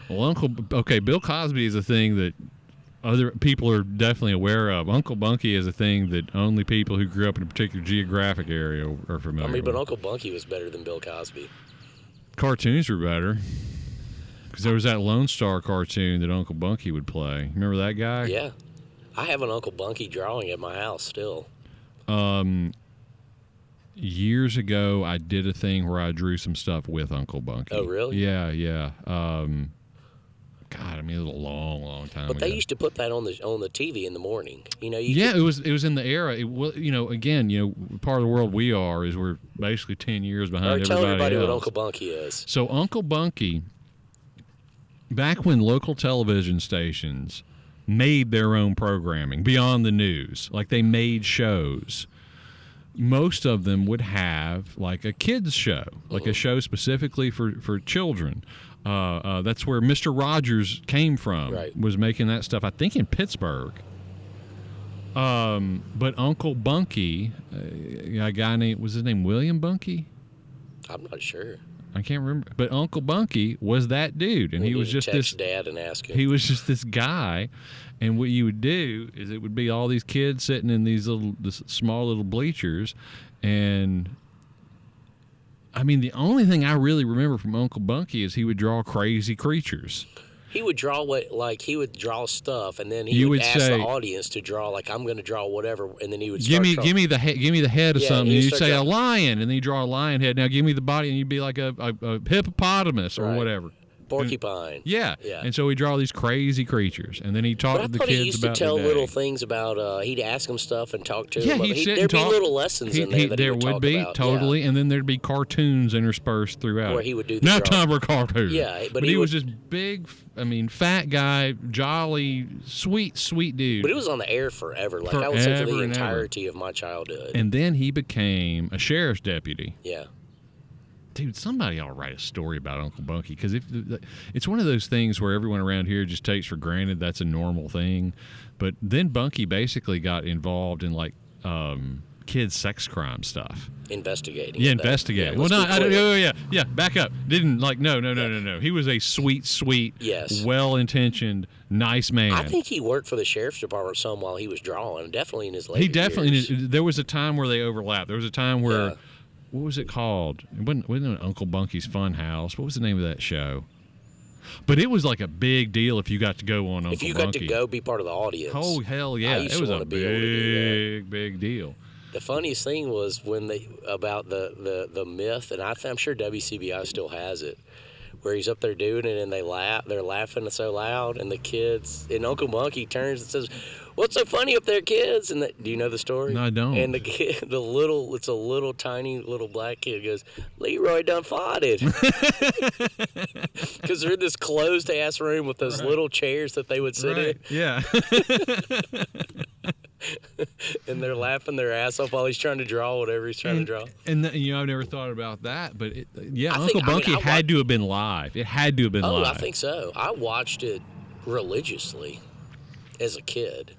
Well, Bill Cosby is a thing that other people are definitely aware of. Uncle Bunky is a thing that only people who grew up in a particular geographic area are familiar with. But Uncle Bunky was better than Bill Cosby. Cartoons were better. Because there was that Lone Star cartoon that Uncle Bunky would play. Remember that guy? Yeah. I have an Uncle Bunky drawing at my house still. Years ago, I did a thing where I drew some stuff with Uncle Bunky. Oh, really? Yeah. God, I mean, it was a long time ago. But they used to put that on the TV in the morning. It was in the era. Again, part of the world we are is we're basically 10 years behind everybody else. Tell everybody what Uncle Bunky is. So Uncle Bunky, back when local television stations made their own programming beyond the news, like they made shows, most of them would have like a kids show, like a show specifically for children. That's where Mr. Rogers came from, was making that stuff, I think in Pittsburgh. But Uncle Bunky, a guy named, was his name William Bunky? I'm not sure. I can't remember. But Uncle Bunky was that dude, and he was just this dad and ask him. He was just this guy, and what you would do is it would be all these kids sitting in these small little bleachers, and I mean, the only thing I really remember from Uncle Bunky is he would draw crazy creatures. He would draw he would draw stuff, and then he would ask the audience to draw. Like, I'm going to draw whatever, and then he would start give me the head of something. And you'd say a lion, and then you draw a lion head. Now give me the body, and you'd be like a hippopotamus or whatever. Porcupine. Yeah. And so he'd draw these crazy creatures, and then he talked to the kids about he used to tell little things about. He'd ask them stuff and talk to them. There'd be little lessons in there that he would talk about. Totally, and then there'd be cartoons interspersed throughout. Where he would do the Now time for a cartoon. Yeah, but he was just big. I mean, fat guy, jolly, sweet dude. But it was on the air forever. Like I would say for the entirety of my childhood. And then he became a sheriff's deputy. Yeah. Dude, somebody ought to write a story about Uncle Bunky, because it's one of those things where everyone around here just takes for granted that's a normal thing. But then Bunky basically got involved in like kids' sex crime stuff. Investigating. Yeah, investigating. Yeah. Back up. Didn't no. He was a sweet, yes, well-intentioned, nice man. I think he worked for the sheriff's department some while he was drawing. Definitely in his later years. There was a time where they overlapped. There was a time where. Yeah. What was it called? It wasn't Uncle Bunky's Fun House. What was the name of that show? But it was like a big deal if you got to go on Uncle Bunky. If you got to go be part of the audience. Oh, hell yeah. It was a big deal. The funniest thing was about the myth, and I'm sure WCBI still has it, where he's up there doing it and they're laughing so loud, and the kids, and Uncle Bunky turns and says, "What's so funny up there, kids?" And do you know the story? No, I don't. And the kid, it's a little tiny little black kid goes, "Leroy done farted," because they're in this closed ass room with those little chairs that they would sit in. Yeah. And they're laughing their ass off while he's trying to draw whatever he's trying to draw. And I've never thought about that, but Uncle Bunky had to have been live. It had to have been live. Oh, I think so. I watched it religiously as a kid.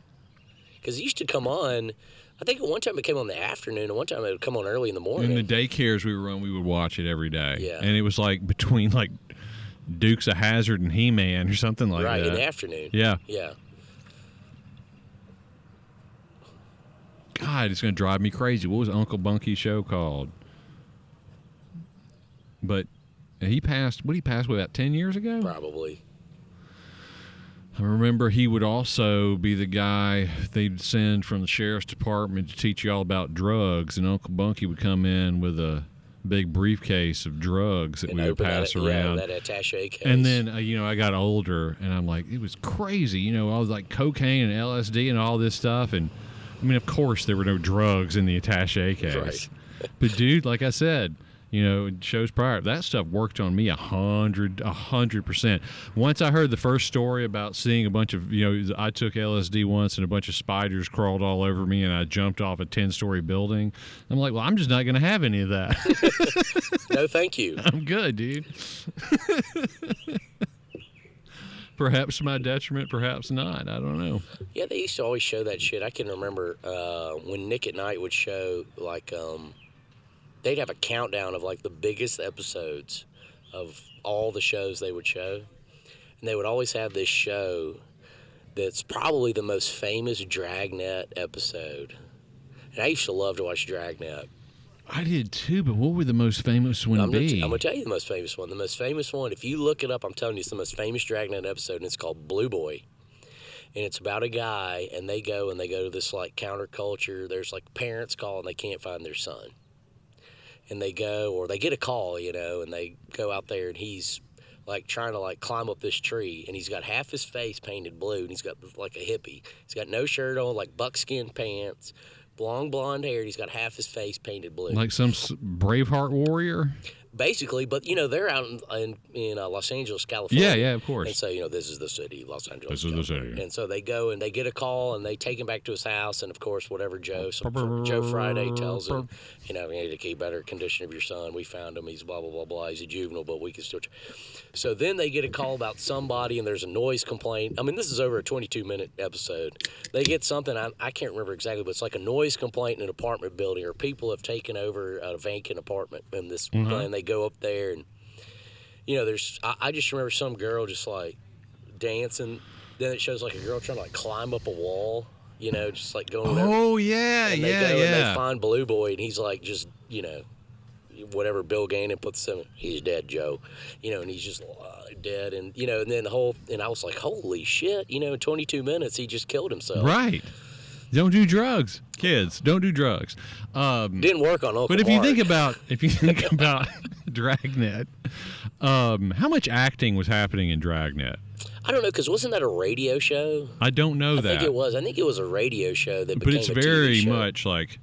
Because it used to come on, I think at one time it came on in the afternoon, and one time it would come on early in the morning. In the daycares we were on, we would watch it every day. Yeah. And it was like between like Dukes of Hazzard and He-Man or something like that. Right, in the afternoon. Yeah. Yeah. God, it's going to drive me crazy. What was Uncle Bunky's show called? But he passed, what did he pass away about 10 years ago? Probably. I remember he would also be the guy they'd send from the sheriff's department to teach you all about drugs, and Uncle Bunky would come in with a big briefcase of drugs that we would pass around. Yeah, that attaché case. And then, I got older, and I'm like, it was crazy. All was like cocaine and LSD and all this stuff, and I mean, of course, there were no drugs in the attaché case. Right. But, dude, like I said, shows prior. That stuff worked on me 100%. Once I heard the first story about seeing a bunch of, I took LSD once and a bunch of spiders crawled all over me and I jumped off a 10-story building. I'm like, well, I'm just not going to have any of that. No, thank you. I'm good, dude. Perhaps to my detriment, perhaps not. I don't know. Yeah, they used to always show that shit. I can remember when Nick at Night would show, like, they'd have a countdown of, like, the biggest episodes of all the shows they would show. And they would always have this show that's probably the most famous Dragnet episode. And I used to love to watch Dragnet. I did too, but what would the most famous one be? I'm going to tell you the most famous one. The most famous one, if you look it up, I'm telling you, it's the most famous Dragnet episode, and it's called Blue Boy. And it's about a guy, and they go to this, like, counterculture. There's, like, parents call, and they can't find their son. And they go, or they get a call, and they go out there, and he's, like, trying to, like, climb up this tree, and he's got half his face painted blue, and he's got, like, a hippie. He's got no shirt on, like, buckskin pants, long blonde hair, and he's got half his face painted blue. Like some Braveheart warrior? Basically, but, they're out in Los Angeles, California. Yeah, of course. And so, this is the city, Los Angeles. This is the city. And so they go and they get a call and they take him back to his house. And, of course, whatever Joe Friday tells him, we need to keep better condition of your son. We found him. He's blah, blah, blah, blah. He's a juvenile, but we can still. So then they get a call about somebody and there's a noise complaint. I mean, this is over a 22-minute episode. They get something, I can't remember exactly, but it's like a noise complaint in an apartment building or people have taken over a vacant apartment in this plan. They go up there and, I just remember some girl just like dancing. Then it shows like a girl trying to like climb up a wall, just like going there. Oh, yeah, and they go and they find Blue Boy and he's like just, whatever Bill Gannon puts him, he's dead, Joe, and he's just dead. And, and then and I was like, holy shit, in 22 minutes, he just killed himself. Right. Don't do drugs, kids. Don't do drugs. Didn't work on Uncle But if Mark. you think about Dragnet, how much acting was happening in Dragnet? I don't know, because wasn't that a radio show? I don't know that. I think it was. I think it was a radio show that became a TV show. But it's very much like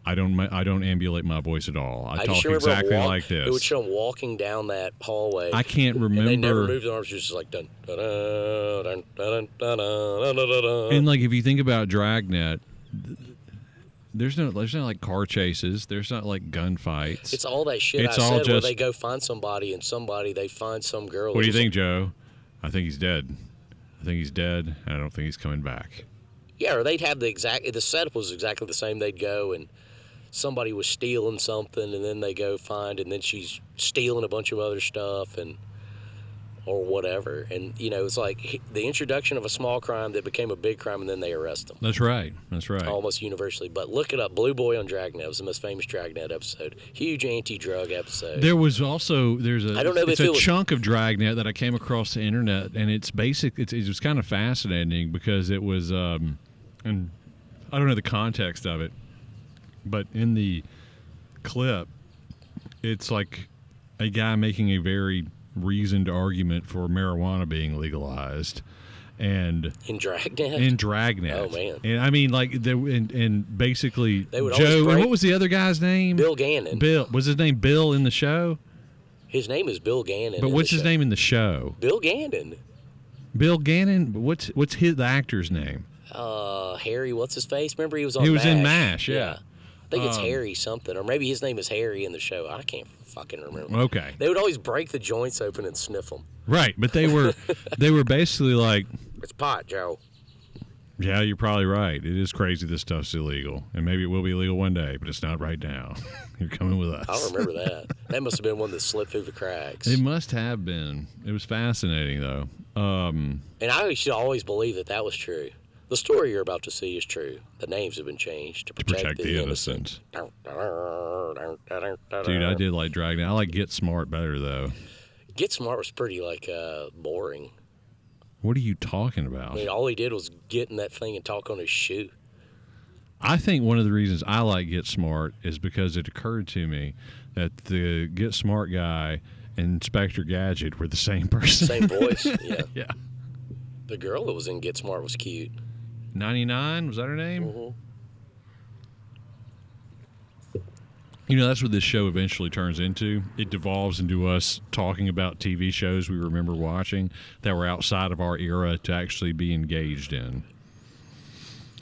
I don't ambulate my voice at all. I talk exactly like this. It would show them walking down that hallway. I can't remember. And they never moved their arms. It was just like dun dun dun dun dun dun dun dun. And like if you think about Dragnet, there's no like car chases. There's not like gunfights. It's all that shit. It's I all said just, where they go find somebody and they find some girl. What do you think, Joe? I think he's dead. I think he's dead. And I don't think he's coming back. Yeah, or they'd have the setup was exactly the same. They'd go and somebody was stealing something, and then they go find, and then she's stealing a bunch of other stuff, or whatever. And, it's like the introduction of a small crime that became a big crime, and then they arrest them. That's right. Almost universally. But look it up. Blue Boy on Dragnet. It was the most famous Dragnet episode. Huge anti-drug episode. There was also, I don't know if it was chunk of Dragnet that I came across the internet, and it's basic. It was kind of fascinating because it was, and I don't know the context of it, but in the clip, it's like a guy making a very reasoned argument for marijuana being legalized, and in Dragnet. Oh man! And I mean, like, and basically, they would Joe. And what was the other guy's name? Bill Gannon. Bill was his name. Bill in the show. His name is Bill Gannon. But what's his name in the show? Bill Gannon. Bill Gannon. What's the actor's name? Harry. What's his face? Remember he was on. He was MASH. in MASH. Yeah. I think it's Harry something, or maybe his name is Harry in the show. I can't fucking remember. Okay. They would always break the joints open and sniff them. Right, but they were basically like, it's pot, Joe. Yeah, you're probably right. It is crazy this stuff's illegal, and maybe it will be illegal one day, but it's not right now. You're coming with us. I don't remember that. That must have been one that slipped through the cracks. It must have been. It was fascinating, though. And I should always believe that was true. The story you're about to see is true. The names have been changed to protect the innocent. Dude, I did like Dragnet. I like Get Smart better, though. Get Smart was pretty, boring. What are you talking about? I mean, all he did was get in that thing and talk on his shoe. I think one of the reasons I like Get Smart is because it occurred to me that the Get Smart guy and Inspector Gadget were the same person. Same voice, yeah. Yeah. The girl that was in Get Smart was cute. 99, was that her name? Mm-hmm. You know, that's what this show eventually turns into. It devolves into us talking about TV shows we remember watching that were outside of our era to actually be engaged in.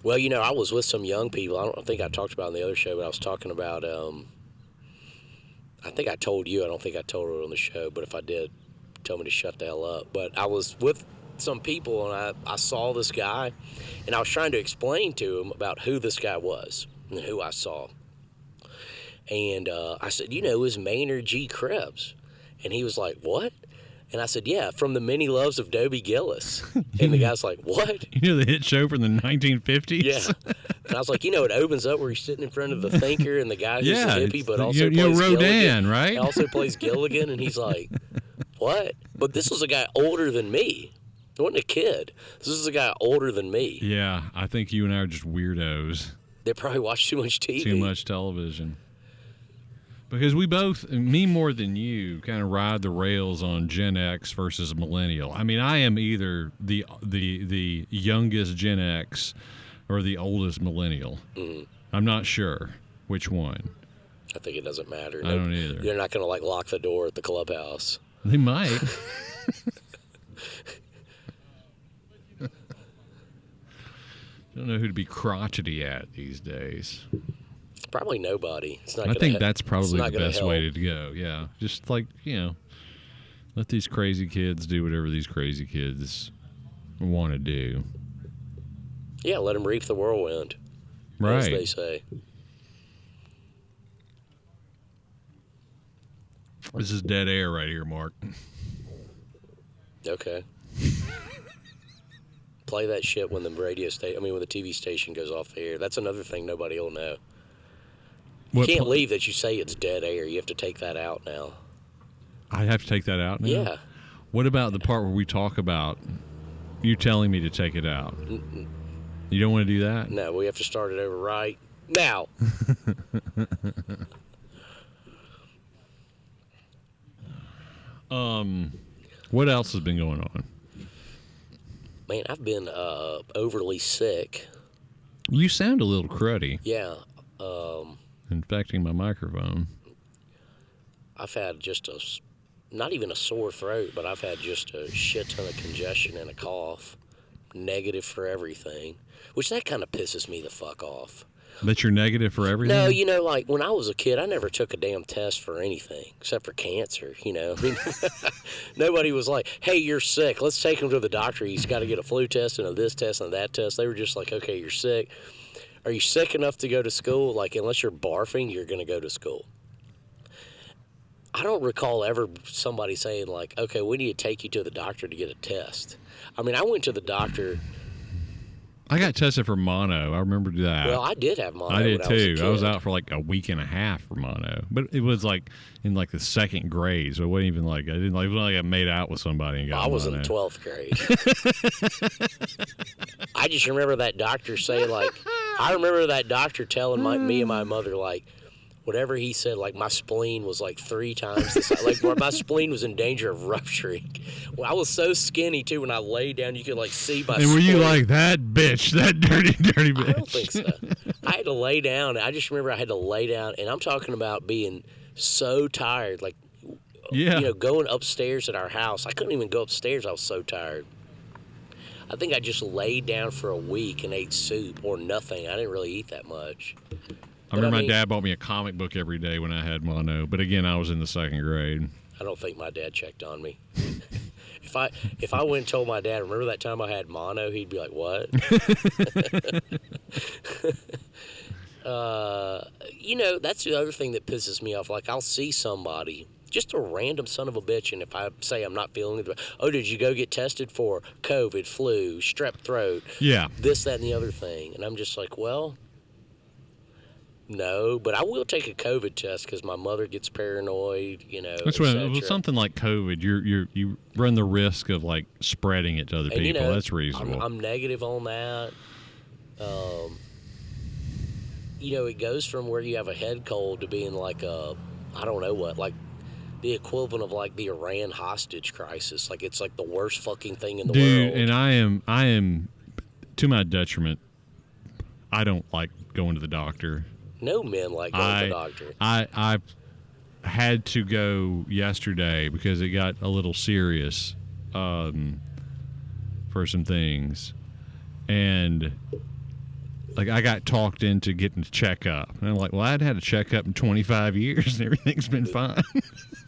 Well, you know, I was with some young people. I don't think I talked about it on the other show, but I was talking about, I think I told you. I don't think I told it on the show, but if I did, tell me to shut the hell up. But I was with some people, and I saw this guy, and I was trying to explain to him about who this guy was and who I saw. And I said, you know, it was Maynard G. Krebs. And he was like, what? And I said, yeah, from the Many Loves of Dobie Gillis. And the guy's like, what? You know the hit show from the 1950s? Yeah. And I was like, you know, it opens up where he's sitting in front of the thinker and the guy who's a hippie, but also plays Rodin, Gilligan. Right? He also plays Gilligan, and he's like, what? But this was a guy older than me. It wasn't a kid. This was a guy older than me. Yeah, I think you and I are just weirdos. They probably watch too much TV. Too much television. Because we both, me more than you, kind of ride the rails on Gen X versus millennial. I mean, I am either the youngest Gen X or the oldest millennial. Mm-hmm. I'm not sure which one. I think it doesn't matter. I don't either. They're not going to like lock the door at the clubhouse. They might. Don't know who to be crotchety at these days. Probably nobody. It's not. I think that's probably the best help. way to go. Yeah, just like, you know, let these crazy kids do whatever these crazy kids want to do. Yeah, let them reap the whirlwind, right? As they say. This is dead air right here, Mark. Okay. Play that shit when the when the TV station goes off the air. That's another thing nobody will know. You can't leave that you say it's dead air. You have to take that out now. I have to take that out now? Yeah. What about the part where we talk about you telling me to take it out? Mm-mm. You don't want to do that? No, we have to start it over right now. What else has been going on? Man, I've been overly sick. You sound a little cruddy. Yeah. Infecting my microphone. I've had just not even a sore throat, but I've had just a shit ton of congestion and a cough. Negative for everything, which that kind of pisses me the fuck off. That you're negative for everything? No, you know, like when I was a kid, I never took a damn test for anything except for cancer, you know. I mean, nobody was like, hey, you're sick. Let's take him to the doctor. He's got to get a flu test and a this test and that test. They were just like, okay, you're sick. Are you sick enough to go to school? Like, unless you're barfing, you're going to go to school. I don't recall ever somebody saying, like, okay, we need to take you to the doctor to get a test. I mean, I went to the doctor. I got tested for mono. I remember that. Well, I did have mono. I did too. I was out for like a week and a half for mono, but it was like in like the second grade, so it wasn't even like I didn't like. It wasn't like I made out with somebody and got mono. I was in the 12th grade. I just remember that doctor saying, like, I remember that doctor telling me and my mother, like, whatever he said, like, my spleen was like 3 times the size. Like, my spleen was in danger of rupturing. Well, I was so skinny, too, when I laid down, you could, like, see my spleen. And were you like, that bitch, that dirty bitch? I don't think so. I had to lay down. I just remember I had to lay down, and I'm talking about being so tired, like, yeah. You know, going upstairs at our house. I couldn't even go upstairs. I was so tired. I think I just laid down for a week and ate soup or nothing. I didn't really eat that much. I remember my dad bought me a comic book every day when I had mono, but again, I was in the second grade. I don't think my dad checked on me. If I went and told my dad, remember that time I had mono, he'd be like, what? You know, that's the other thing that pisses me off. Like, I'll see somebody, just a random son of a bitch, and if I say I'm not feeling it, oh, did you go get tested for COVID, flu, strep throat, this, that, and the other thing? And I'm just like, well, no, but I will take a COVID test because my mother gets paranoid, you know. That's right. With something like COVID, you run the risk of like spreading it to other people. You know, that's reasonable. I'm negative on that. You know, it goes from where you have a head cold to being like a, I don't know what, like the equivalent of like the Iran hostage crisis. Like it's like the worst fucking thing in the world. And I am, to my detriment, I don't like going to the doctor. No men like going to the doctor. I had to go yesterday because it got a little serious for some things, and like I got talked into getting a checkup, and I'm like, well, I'd had a checkup in 25 years, and everything's been fine.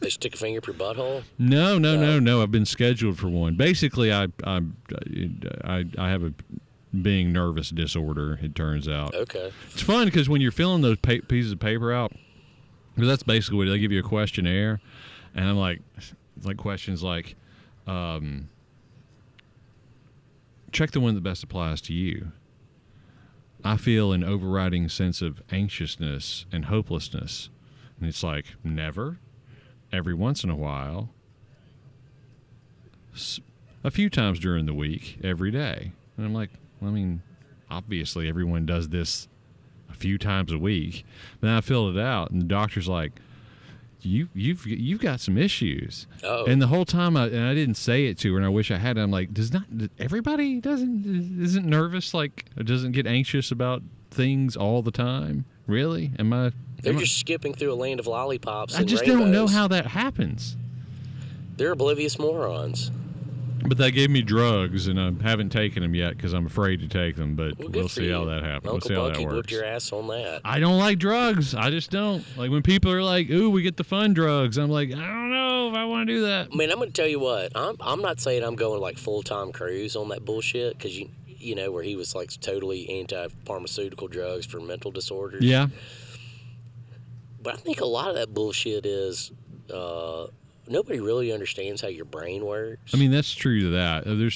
They stick a finger up your butthole? No. I've been scheduled for one. Basically, I have a being nervous disorder. It turns out. Okay. It's fun because when you're filling those pieces of paper out, because that's basically what they give you a questionnaire, and I'm like questions like, check the one that best applies to you. I feel an overriding sense of anxiousness and hopelessness. And it's like, never, every once in a while, a few times during the week, every day. And I'm like, well, I mean, obviously everyone does this a few times a week. Then I filled it out, and the doctor's like, You've got some issues. Oh. And the whole time, I didn't say it to her, and I wish I had. I'm like, everybody isn't nervous, like doesn't get anxious about things all the time? Really? They're just skipping through a land of lollipops. I just don't know how that happens. They're oblivious morons. But they gave me drugs, and I haven't taken them yet because I'm afraid to take them. But we'll see how that happens. Uncle We'll see how Bucky that works. whipped your ass on that. I don't like drugs. I just don't. Like when people are like, "Ooh, we get the fun drugs," I'm like, I don't know if I want to do that. I mean, I'm going to tell you what. I'm not saying I'm going like full Tom Cruise on that bullshit because you know where he was like totally anti-pharmaceutical drugs for mental disorders. Yeah. But I think a lot of that bullshit is. Nobody really understands how your brain works. I mean, that's true to that. There's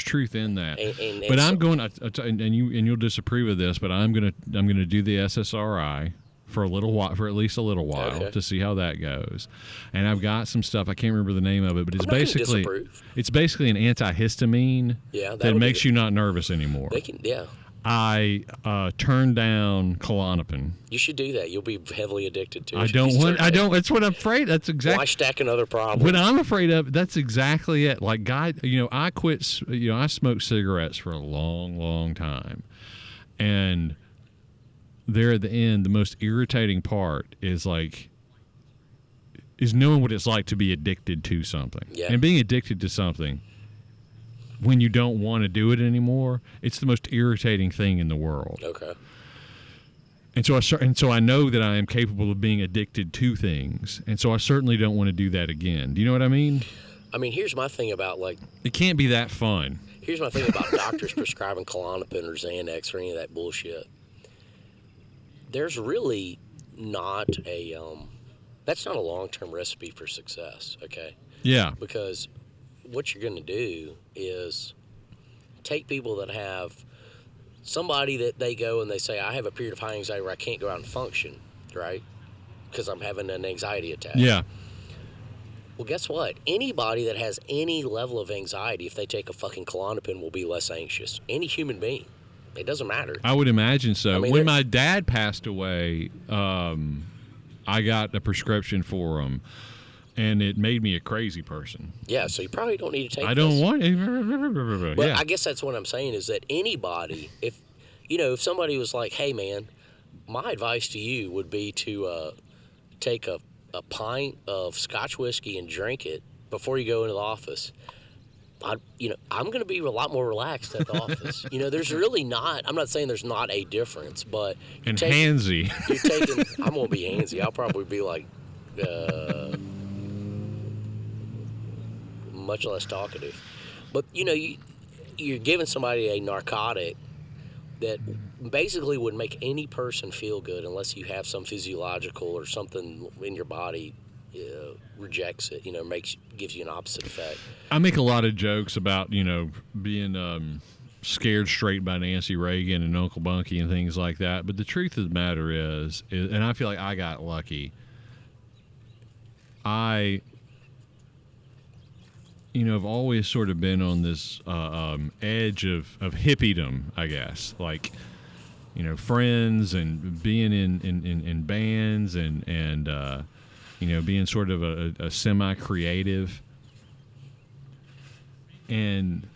truth in that. But I'm going to, and you'll disapprove of this, but I'm going to do the SSRI for a little while, for at least a little while, okay, to see how that goes. And I've got some stuff, I can't remember the name of it, but it's basically an antihistamine that makes you not nervous anymore. I turned down Klonopin. You should do that. You'll be heavily addicted to it. That's what I'm afraid. That's exactly. Why stack another problem? What I'm afraid of, that's exactly it. Like, I quit, I smoked cigarettes for a long, long time. And there at the end, the most irritating part is knowing what it's like to be addicted to something. Yeah. And being addicted to something when you don't want to do it anymore, it's the most irritating thing in the world. Okay. And so I know that I am capable of being addicted to things, and so I certainly don't want to do that again. Do you know what I mean? I mean, here's my thing about it can't be that fun. Here's my thing about doctors prescribing Klonopin or Xanax or any of that bullshit. There's really not that's not a long-term recipe for success. Okay. Yeah. Because what you're going to do is take people that have somebody that they go and they say, I have a period of high anxiety where I can't go out and function, right? Because I'm having an anxiety attack. Yeah. Well, guess what? Anybody that has any level of anxiety, if they take a fucking Klonopin, will be less anxious. Any human being. It doesn't matter. I would imagine so. I mean, when my dad passed away, I got a prescription for him. And it made me a crazy person. Yeah, so you probably don't need to take I don't want it. Well, I guess that's what I'm saying is that anybody, if somebody was like, hey, man, my advice to you would be to take a pint of Scotch whiskey and drink it before you go into the office. I'm going to be a lot more relaxed at the office. There's really not. I'm not saying there's not a difference, but handsy. I won't be handsy. I'll probably be like much less talkative. But you're giving somebody a narcotic that basically would make any person feel good unless you have some physiological or something in your body rejects it, gives you an opposite effect. I make a lot of jokes about, being scared straight by Nancy Reagan and Uncle Bunky and things like that. But the truth of the matter is, and I feel like I got lucky, I've always sort of been on this edge of hippiedom, I guess. Like, friends and being in bands and being sort of a semi-creative, and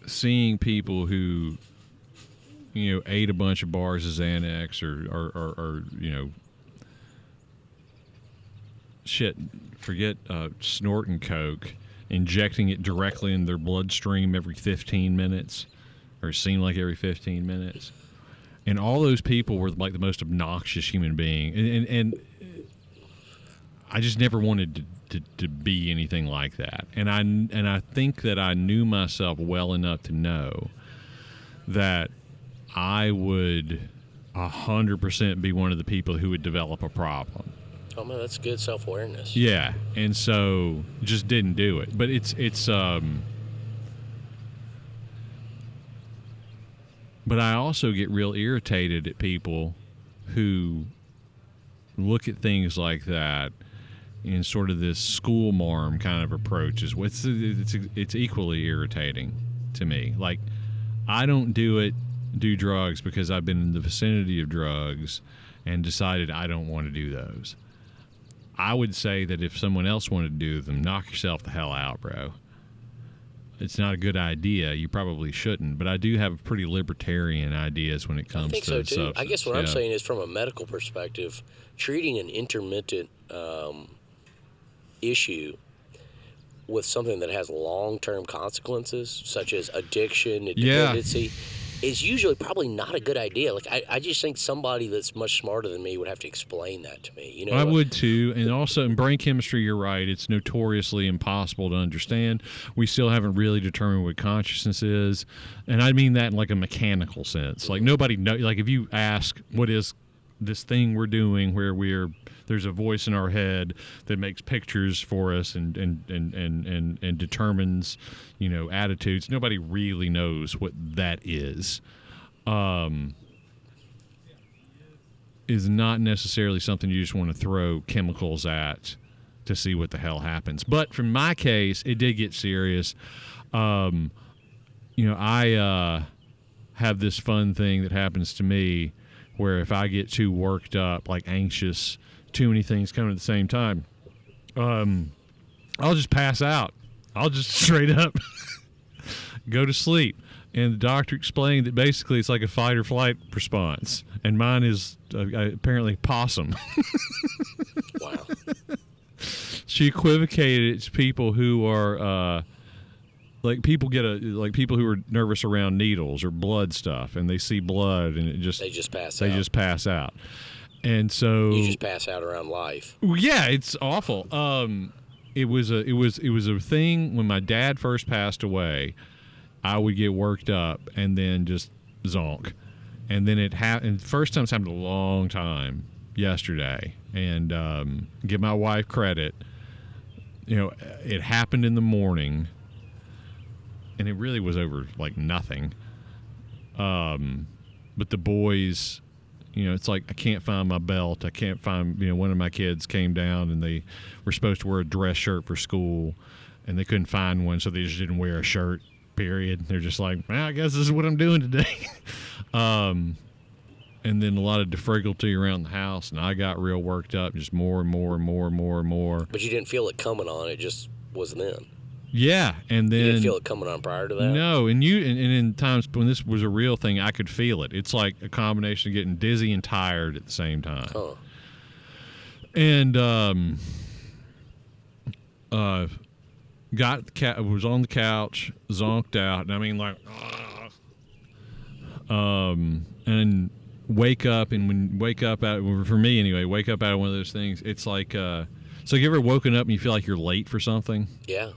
seeing people who ate a bunch of bars of Xanax or forget snorting coke, injecting it directly in their bloodstream every 15 minutes, or it seemed like every 15 minutes. And all those people were like the most obnoxious human being. And I just never wanted to be anything like that. And I think that I knew myself well enough to know that I would 100% be one of the people who would develop a problem. Oh man, that's good self-awareness. Yeah, and so just didn't do it. But it's but I also get real irritated at people who look at things like that in sort of this school marm kind of approach. It's equally irritating to me. Like, I don't do drugs because I've been in the vicinity of drugs and decided I don't want to do those. I would say that if someone else wanted to do them, knock yourself the hell out, bro. It's not a good idea. You probably shouldn't. But I do have pretty libertarian ideas when it comes to so too. substance. I guess what I'm saying is, from a medical perspective, treating an intermittent issue with something that has long-term consequences, such as addiction and dependency, is usually probably not a good idea. Like, I just think somebody that's much smarter than me would have to explain that to me. I would too. And also in brain chemistry, you're right. It's notoriously impossible to understand. We still haven't really determined what consciousness is. And I mean that in like a mechanical sense. Like, nobody knows. Like, if you ask, what is this thing we're doing where there's a voice in our head that makes pictures for us and determines, attitudes. Nobody really knows what that is. Is not necessarily something you just want to throw chemicals at to see what the hell happens. But for my case, it did get serious. I have this fun thing that happens to me where if I get too worked up, like anxious, too many things coming at the same time, I'll just pass out. I'll just straight up go to sleep. And the doctor explained that basically it's like a fight or flight response. And mine is apparently possum. Wow. She equivocated it to people who are people who are nervous around needles or blood stuff, and they see blood and they just pass out. And so you just pass out around life. Yeah, it's awful. It was a thing when my dad first passed away. I would get worked up and then just zonk, and then it happened. First time it's happened a long time. Yesterday, and give my wife credit. It happened in the morning, and it really was over like nothing. But the boys, it's like I can't find my belt. I can't find. One of my kids came down and they were supposed to wear a dress shirt for school, and they couldn't find one, so they just didn't wear a shirt. Period. They're just like, well, I guess this is what I'm doing today. And then a lot of defrigality around the house, and I got real worked up, just more and more and more and more and more. But you didn't feel it coming on; it just was then. Yeah, and then you didn't feel it coming on prior to that. No, and in times when this was a real thing, I could feel it. It's like a combination of getting dizzy and tired at the same time. Huh. And was on the couch, zonked out, and I mean like, and wake up, and when wake up out, for me anyway, wake up out of one of those things. It's like, so you ever woken up and you feel like you're late for something? Yeah.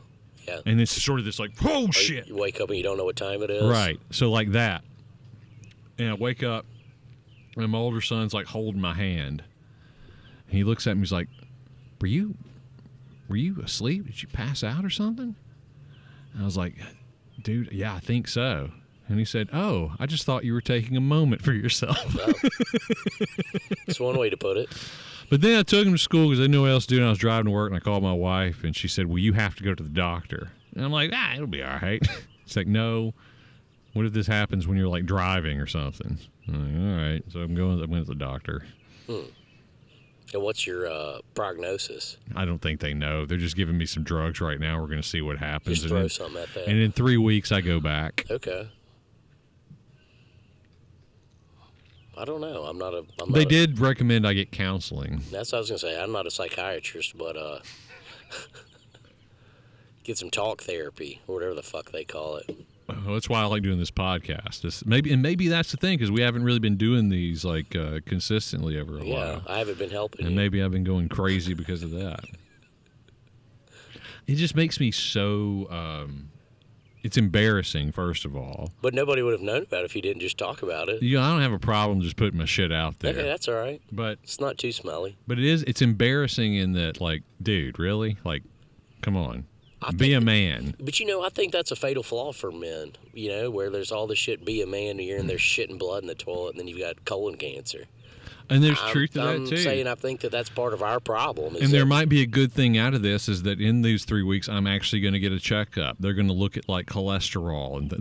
Yeah. And it's sort of this like, oh shit. You wake up and you don't know what time it is. Right. So like that. And I wake up, and my older son's like holding my hand. And he looks at me, he's like, Were you asleep? Did you pass out or something? And I was like, dude, yeah, I think so. And he said, oh, I just thought you were taking a moment for yourself. Well, that's one way to put it. But then I took him to school because I didn't know what else to do, and I was driving to work, and I called my wife, and she said, well, you have to go to the doctor. And I'm like, it'll be all right. She's like, no. What if this happens when you're, like, driving or something? I'm like, all right. So I went to the doctor. And what's your prognosis? I don't think they know. They're just giving me some drugs right now. We're going to see what happens. Just throw something at that. And in 3 weeks, I go back. Okay. I don't know. They did recommend I get counseling. That's what I was gonna say. I'm not a psychiatrist, but get some talk therapy or whatever the fuck they call it. Well, that's why I like doing this podcast. Maybe that's the thing, because we haven't really been doing these like consistently over a while. Yeah, I haven't been helping. And maybe I've been going crazy because of that. It just makes me so. It's embarrassing, first of all. But nobody would have known about it if you didn't just talk about it. I don't have a problem just putting my shit out there. Okay, that's all right. But it's not too smelly. But it's embarrassing in that, like, dude, really? Like, come on. Be a man. But, I think that's a fatal flaw for men, where there's all this shit, be a man, and you're in there shitting blood in the toilet, and then you've got colon cancer. And there's truth to that, too. I'm saying I think that's part of our problem. And there might be a good thing out of this, is that in these 3 weeks, I'm actually going to get a checkup. They're going to look at, like, cholesterol. And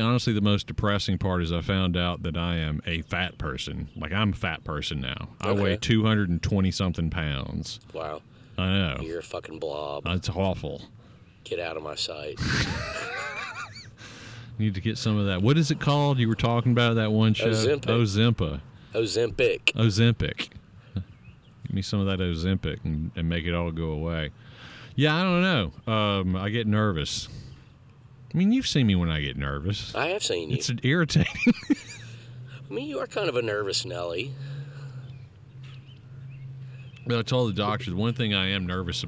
honestly, the most depressing part is I found out that I am a fat person. Like, I'm a fat person now. Okay. I weigh 220-something pounds. Wow. I know. You're a fucking blob. It's awful. Get out of my sight. Need to get some of that. What is it called? You were talking about that one show? Ozempic. Give me some of that Ozempic and make it all go away. Yeah, I don't know. I get nervous. I mean, you've seen me when I get nervous. I have seen you. It's irritating. I mean, you are kind of a nervous Nelly. But I told the doctor the one thing I am nervous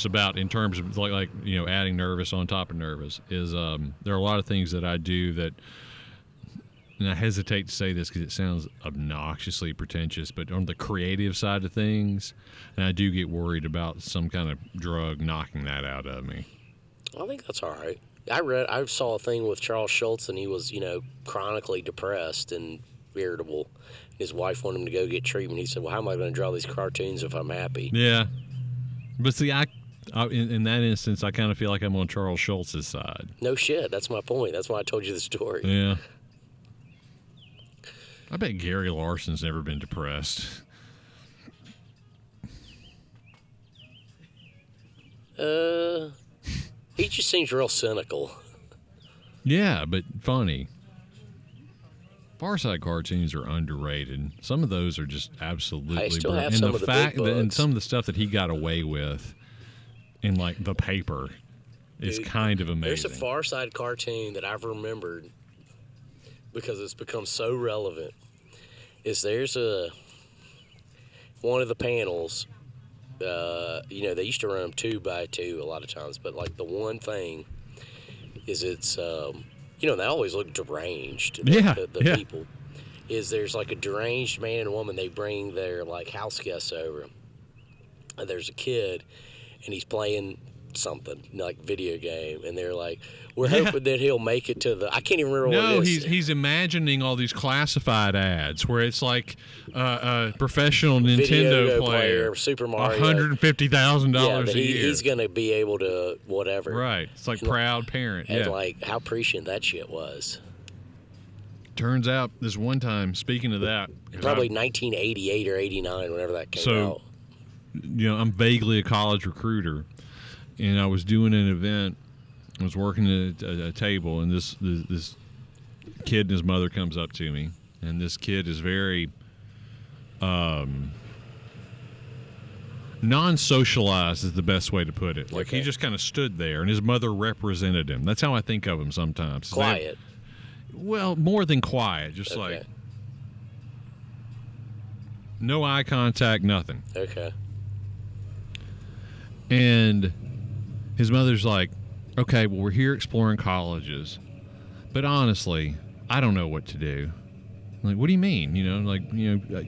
about in terms of like adding nervous on top of nervous is there are a lot of things that I do that. And I hesitate to say this because it sounds obnoxiously pretentious, but on the creative side of things, and I do get worried about some kind of drug knocking that out of me. I think that's all right. I saw a thing with Charles Schultz, and he was, chronically depressed and irritable. His wife wanted him to go get treatment. He said, well, how am I going to draw these cartoons if I'm happy? Yeah. But see, in that instance, I kind of feel like I'm on Charles Schultz's side. No shit. That's my point. That's why I told you the story. Yeah. I bet Gary Larson's never been depressed. He just seems real cynical. Yeah, but funny. Far Side cartoons are underrated. Some of those are just absolutely I still have some of the big books. And some of the stuff that he got away with in like the paper is kind of amazing. There's a Far Side cartoon that I've remembered because it's become so relevant. There's one of the panels, they used to run them 2 by 2 a lot of times, but like the one thing is they always look deranged. The people is there's like a deranged man and woman. They bring their like house guests over, and there's a kid, and he's playing something like video game, and they're like, we're hoping that he'll make it to the I can't even remember what it is. He's imagining all these classified ads where it's like a professional Nintendo player, Super Mario, $150,000 a year. He's gonna be able to whatever. Right. It's like proud parent. And like how prescient that shit was. Turns out this one time, speaking of that, probably 1988 or 89, whenever that came out. I'm vaguely a college recruiter, and I was doing an event. I was working at a table, and this kid and his mother comes up to me, and this kid is very non-socialized is the best way to put it. Like he just kind of stood there, and his mother represented him. That's how I think of him sometimes. Quiet. Well, more than quiet, just like no eye contact, nothing. Okay. And his mother's like, okay, well, we're here exploring colleges, but honestly, I don't know what to do. I'm like, what do you mean?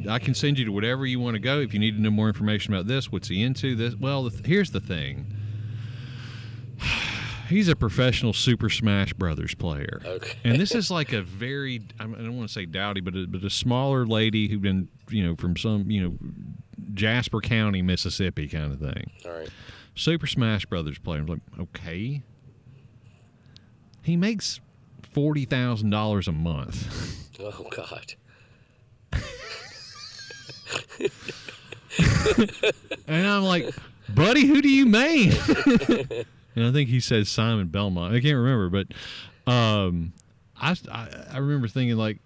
I can send you to whatever you want to go. If you need to know more information about this, what's he into? This. Well, here's the thing. He's a professional Super Smash Brothers player. Okay. And this is like a very, I don't want to say dowdy, but a smaller lady who'd been, from some, Jasper County, Mississippi kind of thing. All right. Super Smash Brothers player. I'm like, okay. He makes $40,000 a month. Oh, God. And I'm like, buddy, who do you mean? And I think he said Simon Belmont. I can't remember, but I remember thinking, like,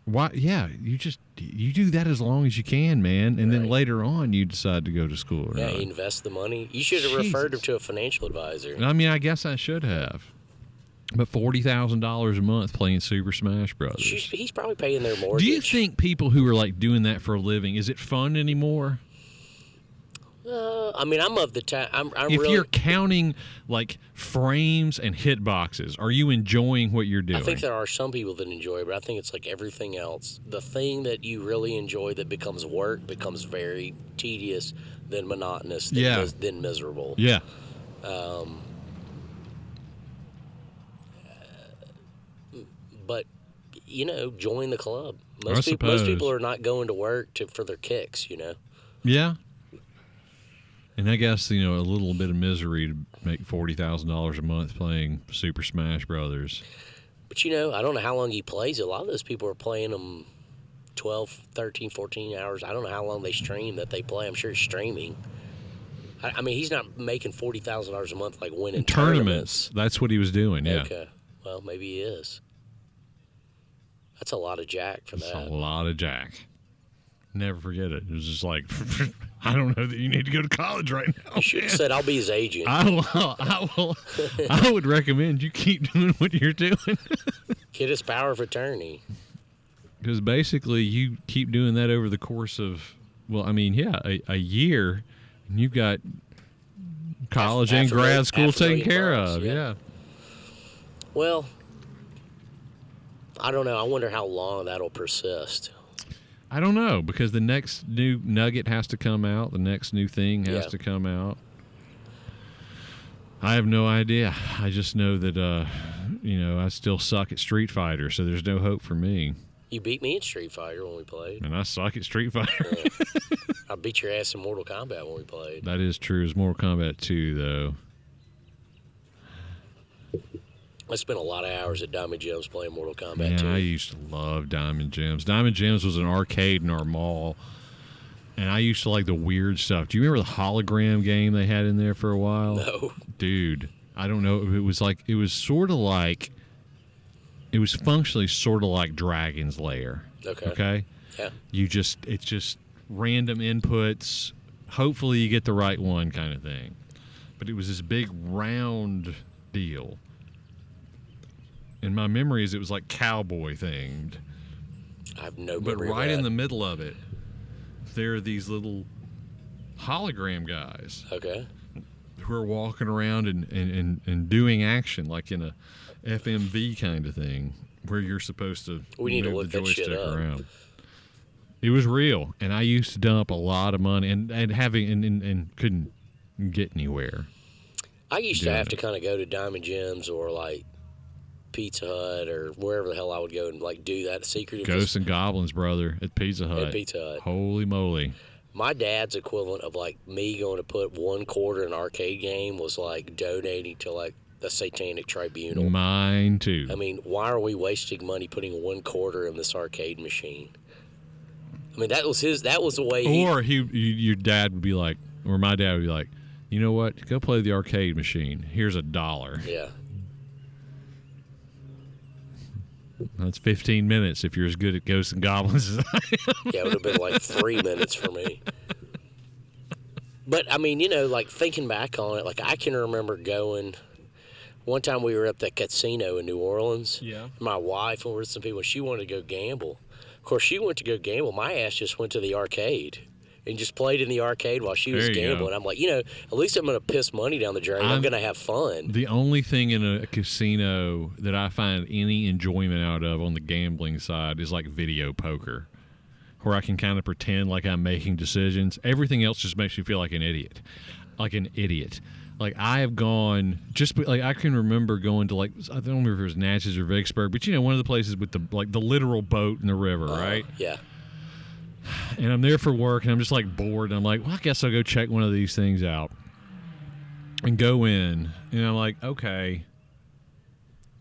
Why? Yeah, you do that as long as you can, man, and then Right. later on you decide to go to school. Yeah, Right? you invest the money. You should have referred him Jesus. to a financial advisor. I mean, I guess I should have. But $40,000 a month playing Super Smash Brothers. He's probably paying their mortgage. Do you think people who are like doing that for a living, is it fun anymore? I mean, I'm of the time. I'm If really. you're counting like frames and hitboxes, are you enjoying what you're doing? I think there are some people that enjoy it, but I think it's like everything else. The thing that you really enjoy that becomes work becomes very tedious, then monotonous, then, Yeah. then miserable. Yeah. But join the club. I Most suppose. people are not going to work for their kicks. Yeah. And I guess, a little bit of misery to make $40,000 a month playing Super Smash Brothers. But I don't know how long he plays it. A lot of those people are playing them 12, 13, 14 hours. I don't know how long they stream that they play. I'm sure he's streaming. I mean, he's not making $40,000 a month like winning Tournaments. That's what he was doing, yeah. Okay. Well, maybe he is. That's a lot of jack for It's a that. lot of jack. Never forget it. It was just like, I don't know that you need to go to college right now. You should have said, I'll be his agent. I would recommend you keep doing what you're doing. Get his power of attorney. Because basically you keep doing that over the course of, a year, and you've got college and grad school taken care of. Yeah. Well, I don't know. I wonder how long that'll persist. I don't know, because the next new nugget has to come out. The next new thing has Yeah. to come out. I have no idea. I just know that, I still suck at Street Fighter, so there's no hope for me. You beat me in Street Fighter when we played. And I suck at Street Fighter. I beat your ass in Mortal Kombat when we played. That is true. It's Mortal Kombat 2, though. I spent a lot of hours at Diamond Gems playing Mortal Kombat Man, 2. I used to love Diamond Gems. Diamond Gems was an arcade in our mall, and I used to like the weird stuff. Do you remember the hologram game they had in there for a while? No. Dude, I don't know. It was functionally sort of like Dragon's Lair. Okay. Yeah. It's just random inputs. Hopefully you get the right one kind of thing. But it was this big round deal. And my memory is it was like cowboy themed. I have no But memory of right that. in the middle of it, there are these little hologram guys Okay. who are walking around and doing action like in a FMV kind of thing where you're supposed to We need to move look the that shit joystick up. around. It was real, and I used to dump a lot of money and couldn't get anywhere. I used to doing have it. to kind of go to Diamond Gems or like Pizza Hut or wherever the hell I would go and like do that secretive. Ghosts and Goblins, brother, at Pizza Hut. At Pizza Hut. Holy moly. My dad's equivalent of like me going to put $1 in an arcade game was like donating to like the Satanic Tribunal. Mine too. I mean, why are we wasting money putting $1 in this arcade machine? I mean, that was the way he. Or your dad would be like, or my dad would be like, you know what? Go play the arcade machine. Here's $1. Yeah. That's 15 minutes if you're as good at Ghosts and Goblins as I am. Yeah, it would have been like 3 minutes for me. But, I mean, like thinking back on it, like I can remember going. One time we were at the casino in New Orleans. Yeah. My wife and with some people, she wanted to go gamble. Of course, she went to go gamble. My ass just went to the arcade and just played in the arcade while she was There you go. gambling. I'm like, at least I'm going to piss money down the drain. I'm going to have fun. The only thing in a casino that I find any enjoyment out of on the gambling side is like video poker, where I can kind of pretend like I'm making decisions. Everything else just makes me feel like an idiot. Like I have gone I can remember going to like I don't remember if it was Natchez or Vicksburg, but one of the places with the literal boat in the river, right? Yeah. And I'm there for work, and I'm just like bored, and I'm like, well, I guess I'll go check one of these things out. And go in, and I'm like, okay,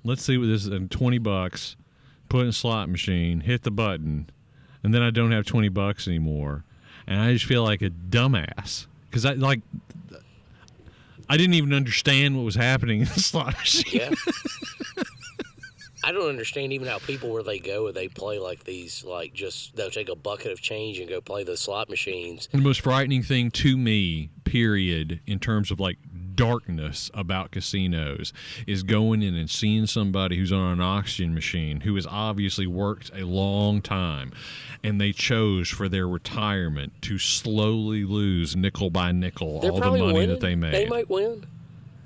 let's see what this is. And $20, put in a slot machine, hit the button, and then I don't have $20 anymore, and I just feel like a dumbass because I didn't even understand what was happening in the slot machine. Yeah. I don't understand even how people where they go and they play like these, like just they'll take a bucket of change and go play the slot machines. The most frightening thing to me, period, in terms of like darkness about casinos is going in and seeing somebody who's on an oxygen machine who has obviously worked a long time, and they chose for their retirement to slowly lose nickel by nickel They're all the probably money winning. that they made. They might win.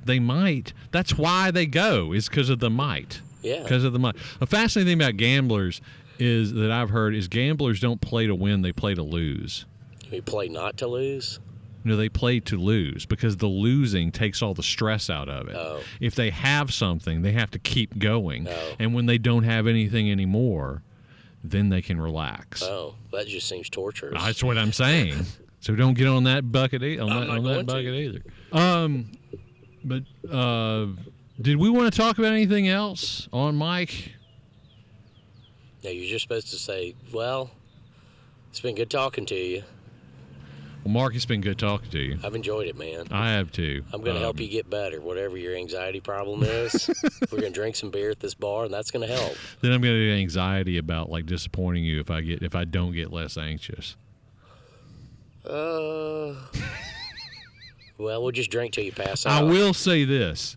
They might. That's why they go, is because of the might. Yeah. Because of the might. A fascinating thing about gamblers is that I've heard is gamblers don't play to win, they play to lose. We play not to lose. No, they play to lose because the losing takes all the stress out of it. Oh. If they have something, they have to keep going. Oh. And when they don't have anything anymore, then they can relax. Oh, that just seems torturous. That's what I'm saying. So don't get on that bucket either. But did we want to talk about anything else on Mike? Yeah, you're just supposed to say, well, it's been good talking to you. Well, Mark, it's been good talking to you. I've enjoyed it, man. I have too. I'm going to help you get better, whatever your anxiety problem is. We're going to drink some beer at this bar, and that's going to help. Then I'm going to get anxiety about like disappointing you if I don't get less anxious. Well, we'll just drink till you pass out. I will say this.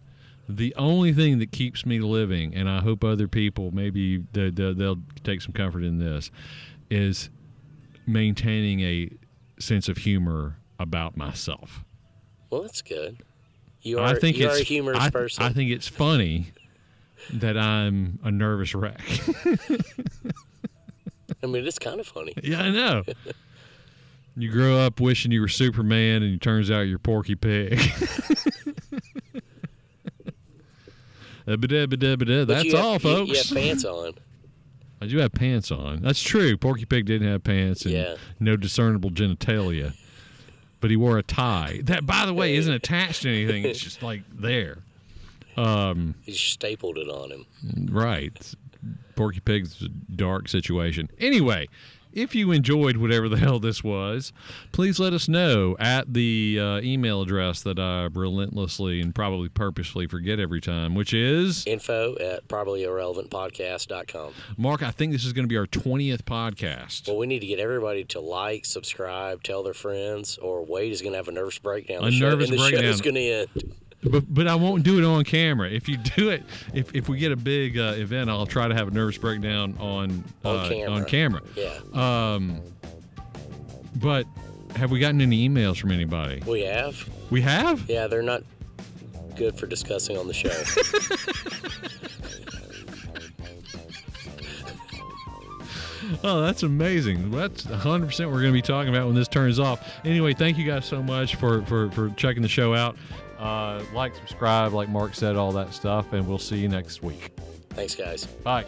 The only thing that keeps me living, and I hope other people, maybe they'll take some comfort in this, is maintaining a sense of humor about myself. Well, that's good. You are a humorous person. I think it's funny that I'm a nervous wreck. I mean, it's kind of funny. Yeah, I know. You grow up wishing you were Superman, and it turns out you're Porky Pig. That's all, folks. You have pants on. I do have pants on. That's true. Porky Pig didn't have pants and no discernible genitalia. But he wore a tie. That, by the way, isn't attached to anything. It's just like there. He stapled it on him. Right. Porky Pig's a dark situation. Anyway, if you enjoyed whatever the hell this was, please let us know at the email address that I relentlessly and probably purposefully forget every time, which is info@probablyirrelevantpodcast.com. Mark, I think this is going to be our 20th podcast. Well, we need to get everybody to like, subscribe, tell their friends, or Wade is going to have a nervous breakdown. The show's going to end. But I won't do it on camera. If you do it, if we get a big event, I'll try to have a nervous breakdown on camera. Yeah. But have we gotten any emails from anybody? We have. We have? Yeah, they're not good for discussing on the show. Oh, that's amazing. That's 100% we're going to be talking about when this turns off. Anyway, thank you guys so much for checking the show out. Like, subscribe, like Mark said, all that stuff, and we'll see you next week. Thanks, guys. Bye.